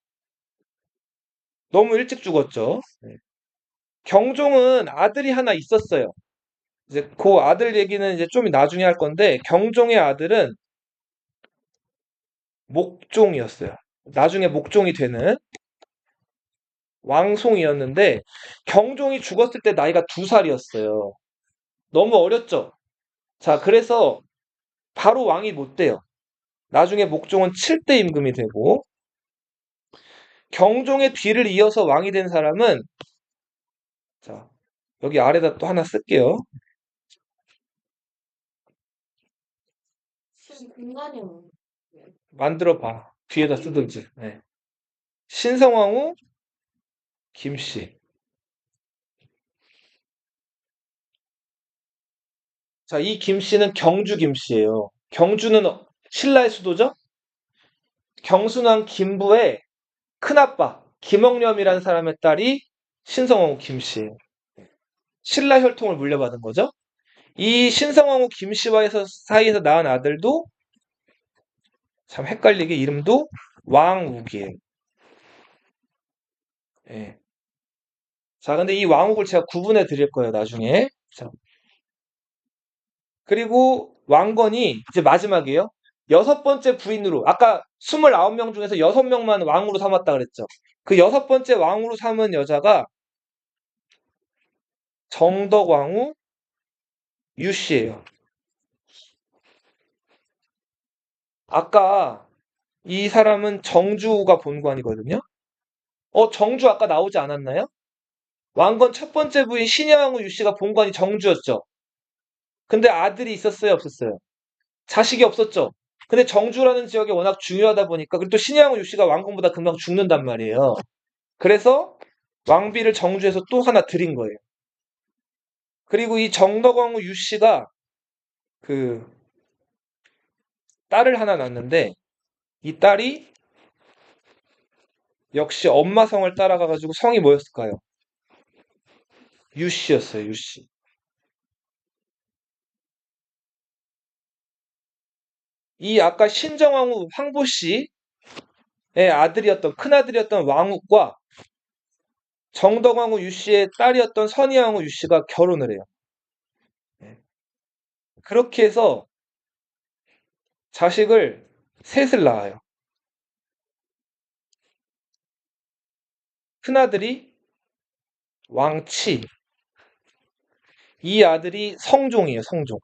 [SPEAKER 1] 너무 일찍 죽었죠? 네. 경종은 아들이 하나 있었어요. 이제 그 아들 얘기는 이제 좀 나중에 할 건데 경종의 아들은 목종이었어요. 나중에 목종이 되는 왕송이었는데 경종이 죽었을 때 나이가 2살이었어요. 너무 어렸죠? 자, 그래서 바로 왕이 못 돼요. 나중에 목종은 7대 임금이 되고 경종의 뒤를 이어서 왕이 된 사람은 자, 여기 아래다 또 하나 쓸게요.
[SPEAKER 2] 지금 공간이 없네.
[SPEAKER 1] 만들어 봐. 뒤에다 쓰든지. 네. 신성왕후 김씨. 자, 이 김씨는 경주 김씨예요. 경주는 신라의 수도죠? 경순왕 김부의 큰아빠 김억렴이라는 사람의 딸이 신성왕후 김씨예요. 신라 혈통을 물려받은 거죠. 이 신성왕후 김씨와의 사이에서 낳은 아들도 참 헷갈리게 이름도 왕욱이에요. 예. 자, 근데 이 왕욱을 제가 구분해 드릴 거예요, 나중에. 자, 그리고 왕건이 이제 마지막이에요. 여섯 번째 부인으로, 아까 29명 중에서 6명만 왕으로 삼았다 그랬죠. 그 여섯 번째 왕으로 삼은 여자가 정덕왕후 유씨예요. 아까 이 사람은 정주가 본관이거든요. 정주 아까 나오지 않았나요? 왕건 첫 번째 부인 신여왕후 유씨가 본관이 정주였죠. 근데 아들이 있었어요, 없었어요? 자식이 없었죠. 근데 정주라는 지역이 워낙 중요하다 보니까 그리고 또 신여왕후 유씨가 왕건보다 금방 죽는단 말이에요. 그래서 왕비를 정주에서 또 하나 드린 거예요. 그리고 이 정덕왕후 유씨가 그 딸을 하나 낳았는데 이 딸이 역시 엄마 성을 따라가가지고 성이 뭐였을까요? 유씨였어요, 유씨. 이 아까 신정왕후 황보씨의 아들이었던 큰아들이었던 왕욱과 정덕왕후 유씨의 딸이었던 선희왕후 유씨가 결혼을 해요. 예. 그렇게 해서 자식을 셋을 낳아요. 큰아들이 왕치, 이 아들이 성종이에요, 성종.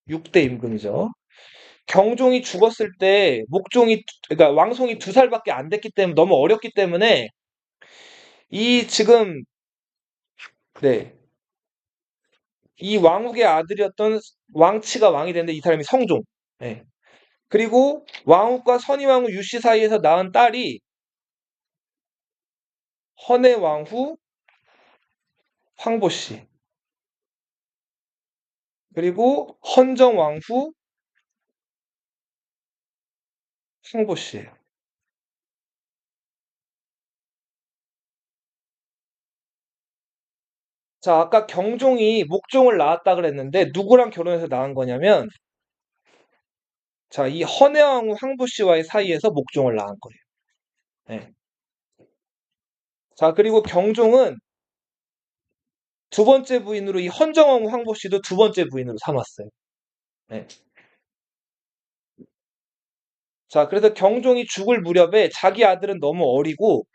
[SPEAKER 1] 6대 임금이죠. 경종이 죽었을 때 그러니까 왕송이 2살밖에 안 됐기 때문에 너무 어렸기 때문에 이 지금 네, 이 왕욱의 아들이었던 왕치가 왕이 됐는데 이 사람이 성종. 네. 그리고 왕욱과 선희왕후 유씨 사이에서 낳은 딸이 헌해왕후 황보씨. 그리고 헌정왕후 황보씨예요. 자, 아까 경종이 목종을 낳았다 그랬는데 누구랑 결혼해서 낳은 거냐면 자, 이 헌해왕후 황보씨와의 사이에서 목종을 낳은 거예요. 네. 자, 그리고 경종은 두 번째 부인으로 이 헌정왕후 황보씨도 두 번째 부인으로 삼았어요. 네. 자, 그래서 경종이 죽을 무렵에 자기 아들은 너무 어리고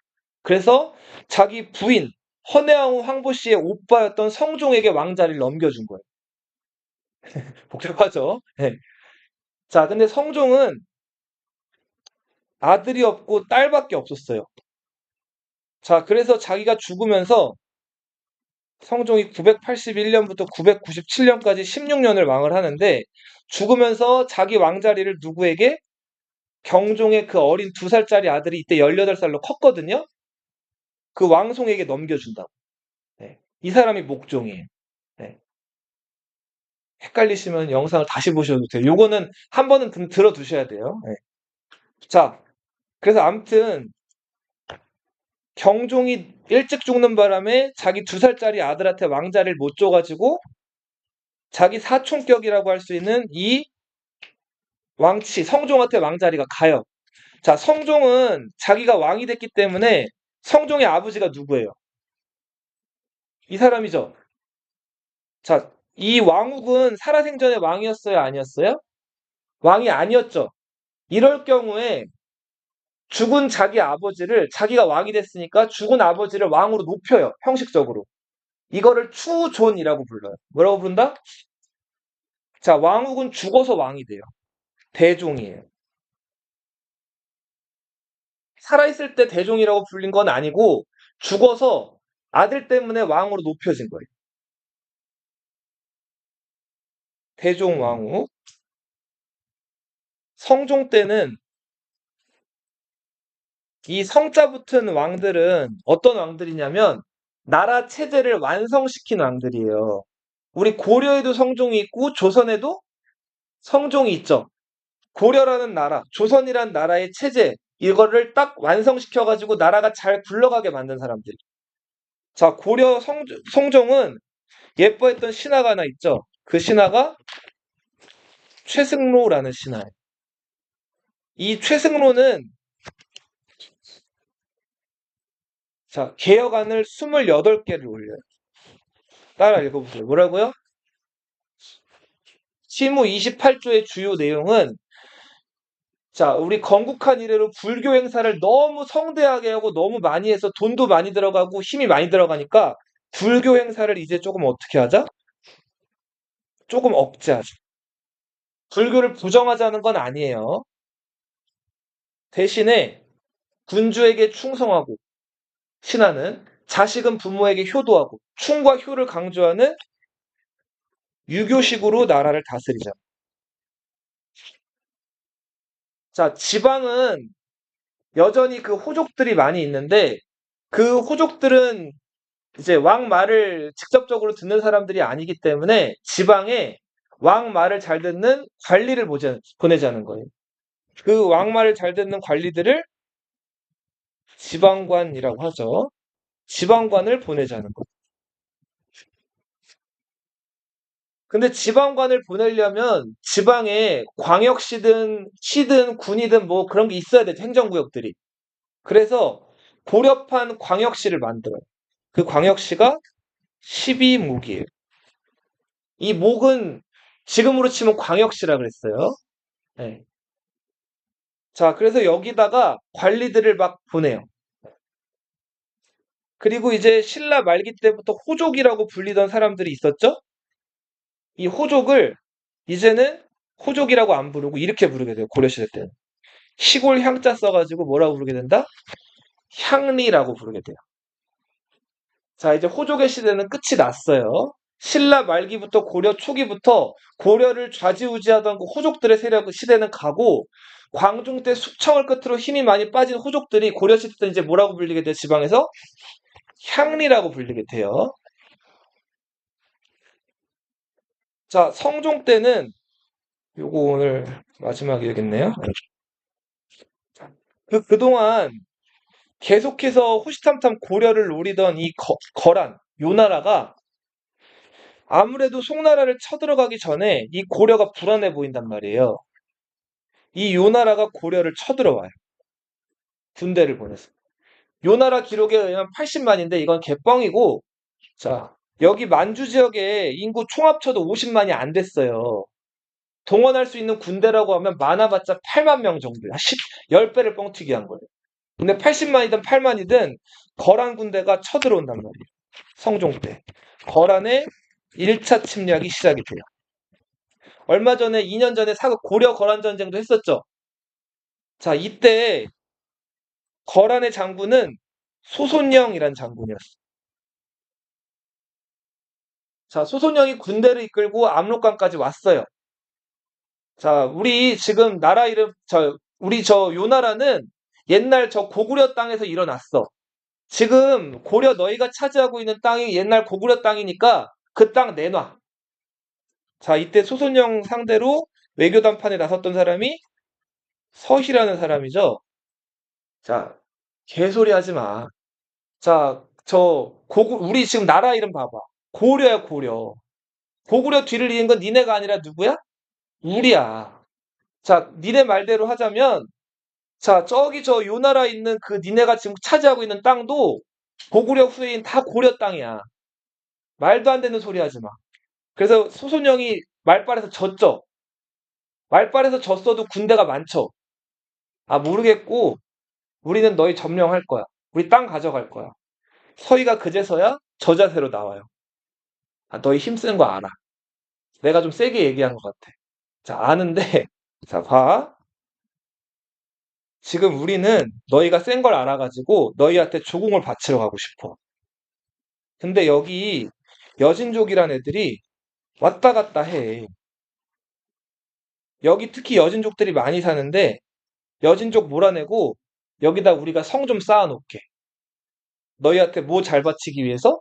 [SPEAKER 1] 그래서 자기 부인 헌해왕후 황보씨의 오빠였던 성종에게 왕자리를 넘겨준 거예요. 복잡하죠? 네. 자, 근데 성종은 아들이 없고 딸밖에 없었어요. 자, 그래서 자기가 죽으면서 성종이 981년부터 997년까지 16년을 왕을 하는데 죽으면서 자기 왕자리를 누구에게? 경종의 그 어린 2살짜리 아들이 이때 18살로 컸거든요. 그 왕송에게 넘겨준다고. 네. 이 사람이 목종이에요. 네. 헷갈리시면 영상을 다시 보셔도 돼요. 요거는 한 번은 들어두셔야 돼요. 네. 자, 그래서 아무튼 경종이 일찍 죽는 바람에 자기 2살짜리 아들한테 왕자를 못 줘가지고 자기 사촌격이라고 할 수 있는 이 왕치, 성종한테 왕자리가 가요. 자, 성종은 자기가 왕이 됐기 때문에 성종의 아버지가 누구예요? 이 사람이죠. 자, 이 왕욱은 살아생전에 왕이었어요? 아니었어요? 왕이 아니었죠. 이럴 경우에 죽은 자기 아버지를 자기가 왕이 됐으니까 죽은 아버지를 왕으로 높여요. 형식적으로. 이거를 추존이라고 불러요. 뭐라고 부른다? 자, 왕욱은 죽어서 왕이 돼요. 대종이에요. 살아있을 때 대종이라고 불린 건 아니고 죽어서 아들 때문에 왕으로 높여진 거예요. 대종 왕후. 성종 때는 이 성자 붙은 왕들은 어떤 왕들이냐면 나라 체제를 완성시킨 왕들이에요. 우리 고려에도 성종이 있고 조선에도 성종이 있죠. 고려라는 나라, 조선이란 나라의 체제 이거를 딱 완성시켜가지고 나라가 잘 굴러가게 만든 사람들. 자, 고려 성종은 예뻐했던 신하가 하나 있죠. 그 신하가 최승로라는 신하예요. 이 최승로는 자, 개혁안을 28개를 올려요. 따라 읽어보세요. 뭐라고요? 시무 28조의 주요 내용은 자, 우리 건국한 이래로 불교 행사를 너무 성대하게 하고 너무 많이 해서 돈도 많이 들어가고 힘이 많이 들어가니까 불교 행사를 이제 조금 어떻게 하자? 조금 억제하자. 불교를 부정하자는 건 아니에요. 대신에 군주에게 충성하고 신하는 자식은 부모에게 효도하고 충과 효를 강조하는 유교식으로 나라를 다스리자. 자, 지방은 여전히 그 호족들이 많이 있는데 그 호족들은 이제 왕 말을 직접적으로 듣는 사람들이 아니기 때문에 지방에 왕 말을 잘 듣는 관리를 보내자는 거예요. 그 왕 말을 잘 듣는 관리들을 지방관이라고 하죠. 지방관을 보내자는 거예요. 근데 지방관을 보내려면 지방에 광역시든 시든 군이든 뭐 그런 게 있어야 돼, 행정구역들이. 그래서 고려판 광역시를 만들어요. 그 광역시가 12목이에요. 이 목은 지금으로 치면 광역시라 그랬어요. 네. 자, 그래서 여기다가 관리들을 막 보내요. 그리고 이제 신라 말기 때부터 호족이라고 불리던 사람들이 있었죠? 이 호족을 이제는 호족이라고 안 부르고 이렇게 부르게 돼요. 고려시대 때는. 시골 향자 써가지고 뭐라고 부르게 된다? 향리라고 부르게 돼요. 자, 이제 호족의 시대는 끝이 났어요. 신라 말기부터 고려 초기부터 고려를 좌지우지하던 그 호족들의 세력 시대는 가고 광종 때 숙청을 끝으로 힘이 많이 빠진 호족들이 고려 시대 때 이제 뭐라고 불리게 돼요? 지방에서 향리라고 불리게 돼요. 자, 성종 때는 요거 오늘 마지막이겠네요. 그동안 계속해서 호시탐탐 고려를 노리던 이 거란 요 나라가 아무래도 송나라를 쳐들어가기 전에 이 고려가 불안해 보인단 말이에요. 이 요나라가 고려를 쳐들어와요. 군대를 보내서. 요나라 기록에 의하면 80만인데 이건 개뻥이고 자, 여기 만주 지역에 인구 총 합쳐도 50만이 안 됐어요. 동원할 수 있는 군대라고 하면 많아봤자 8만 명 정도야. 10배를 뻥튀기 한 거예요. 근데 80만이든 8만이든 거란 군대가 쳐들어온단 말이에요. 성종 때. 거란의 1차 침략이 시작이 돼요. 얼마 전에 2년 전에 고려 거란 전쟁도 했었죠. 자, 이때 거란의 장군은 소손영이란 장군이었어. 자, 소손영이 군대를 이끌고 압록강까지 왔어요. 자, 우리 지금 나라 이름, 우리 요 나라는 옛날 저 고구려 땅에서 일어났어. 지금 고려 너희가 차지하고 있는 땅이 옛날 고구려 땅이니까 그 땅 내놔. 자, 이때 소손영 상대로 외교談판에 나섰던 사람이 서희라는 사람이죠. 자, 개소리 하지 마. 자, 우리 지금 나라 이름 봐봐. 고려야, 고려. 고구려 뒤를 이은 건 니네가 아니라 누구야? 우리야. 자, 니네 말대로 하자면, 자, 저기 요 나라에 있는 그 니네가 지금 차지하고 있는 땅도 고구려 후예인 다 고려 땅이야. 말도 안 되는 소리 하지 마. 그래서 소손영이 말빨에서 졌죠. 말빨에서 졌어도 군대가 많죠. 아, 모르겠고, 우리는 너희 점령할 거야. 우리 땅 가져갈 거야. 서희가 그제서야 저 자세로 나와요. 아, 너희 힘쓰는 거 알아. 내가 좀 세게 얘기한 것 같아. 자, 아는데, 자, 봐. 지금 우리는 너희가 센 걸 알아가지고 너희한테 조공을 바치러 가고 싶어. 근데 여기 여진족이란 애들이 왔다 갔다 해. 여기 특히 여진족들이 많이 사는데 여진족 몰아내고 여기다 우리가 성 좀 쌓아놓게. 너희한테 뭐 잘 바치기 위해서?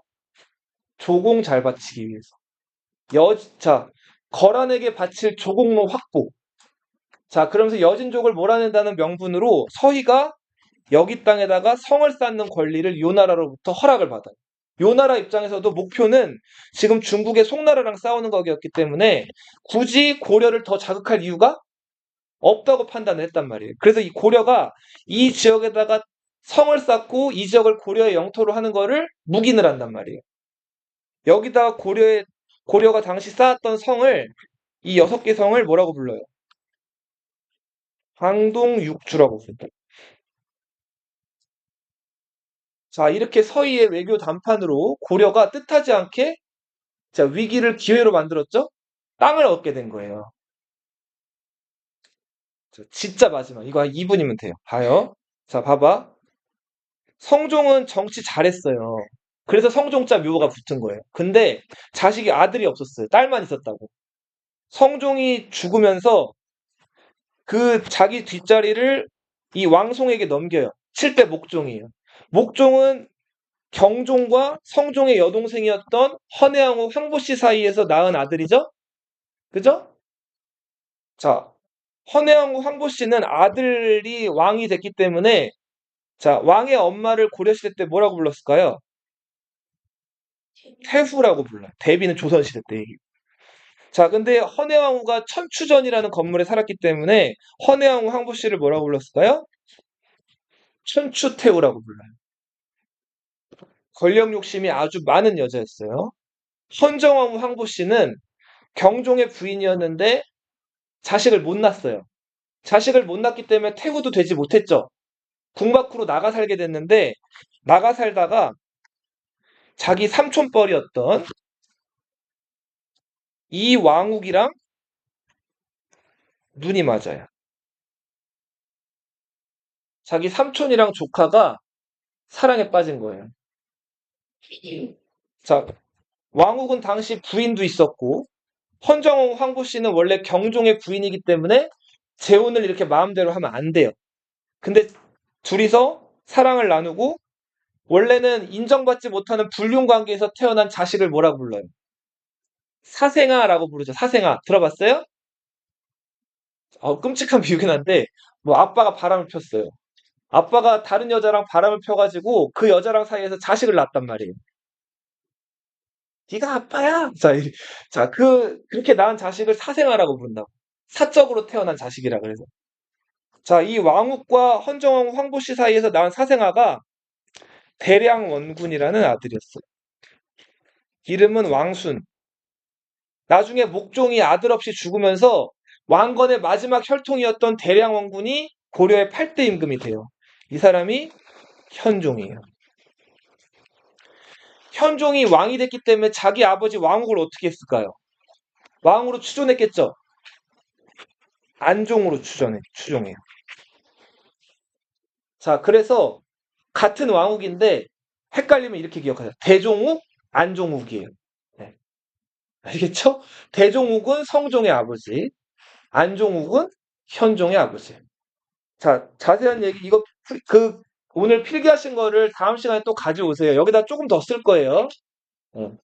[SPEAKER 1] 조공 잘 바치기 위해서. 자, 거란에게 바칠 조공로 확보. 자, 그러면서 여진족을 몰아낸다는 명분으로 서희가 여기 땅에다가 성을 쌓는 권리를 요 나라로부터 허락을 받아요. 요 나라 입장에서도 목표는 지금 중국의 송나라랑 싸우는 거였기 때문에 굳이 고려를 더 자극할 이유가 없다고 판단을 했단 말이에요. 그래서 이 고려가 이 지역에다가 성을 쌓고 이 지역을 고려의 영토로 하는 거를 묵인을 한단 말이에요. 여기다가 고려가 당시 쌓았던 성을 이 6개 성을 뭐라고 불러요? 황동육주라고 불러요. 자, 이렇게 서희의 외교談판으로 고려가 뜻하지 않게 자, 위기를 기회로 만들었죠? 땅을 얻게 된 거예요. 자, 진짜 마지막. 이거 한 2분이면 돼요. 봐요. 자, 봐봐. 성종은 정치 잘했어요. 그래서 성종자 묘가 붙은 거예요. 근데 자식이 아들이 없었어요. 딸만 있었다고. 성종이 죽으면서 그 자기 뒷자리를 이 왕송에게 넘겨요. 7대 목종이에요. 목종은 경종과 성종의 여동생이었던 헌혜왕후 황보씨 사이에서 낳은 아들이죠? 그죠? 자, 헌혜왕후 황보씨는 아들이 왕이 됐기 때문에 자, 왕의 엄마를 고려시대 때 뭐라고 불렀을까요? 태후라고 불러요. 대비는 조선시대 때 얘기. 자, 근데 헌혜왕후가 천추전이라는 건물에 살았기 때문에 헌혜왕후 황보씨를 뭐라고 불렀을까요? 천추태후라고 불러요. 권력 욕심이 아주 많은 여자였어요. 헌정왕후 황보씨는 경종의 부인이었는데 자식을 못 낳았어요. 자식을 못 낳기 때문에 태후도 되지 못했죠. 궁 밖으로 나가 살게 됐는데 나가 살다가 자기 삼촌뻘이었던 이왕욱이랑 눈이 맞아요. 자기 삼촌이랑 조카가 사랑에 빠진 거예요. 자, 왕욱은 당시 부인도 있었고 헌정홍 황보씨는 원래 경종의 부인이기 때문에 재혼을 이렇게 마음대로 하면 안 돼요. 근데 둘이서 사랑을 나누고 원래는 인정받지 못하는 불륜 관계에서 태어난 자식을 뭐라고 불러요? 사생아라고 부르죠. 사생아. 들어봤어요? 끔찍한 비유긴 한데 뭐 아빠가 바람을 폈어요. 아빠가 다른 여자랑 바람을 펴가지고 그 여자랑 사이에서 자식을 낳았단 말이에요. 네가 아빠야. 자, 그렇게 낳은 자식을 사생아라고 부른다고. 사적으로 태어난 자식이라 그래서. 자, 이 왕욱과 헌정왕후 황보씨 사이에서 낳은 사생아가 대량원군이라는 아들이었어요. 이름은 왕순. 나중에 목종이 아들 없이 죽으면서 왕건의 마지막 혈통이었던 대량원군이 고려의 8대 임금이 돼요. 이 사람이 현종이에요. 현종이 왕이 됐기 때문에 자기 아버지 왕욱을 어떻게 했을까요? 왕으로 추존했겠죠. 안종으로 추종해요. 자, 그래서 같은 왕욱인데 헷갈리면 이렇게 기억하세요. 대종욱, 안종욱이에요. 네. 알겠죠? 대종욱은 성종의 아버지, 안종욱은 현종의 아버지. 자, 자세한 얘기 이거 오늘 필기하신 거를 다음 시간에 또 가져오세요. 여기다 조금 더 쓸 거예요. 어.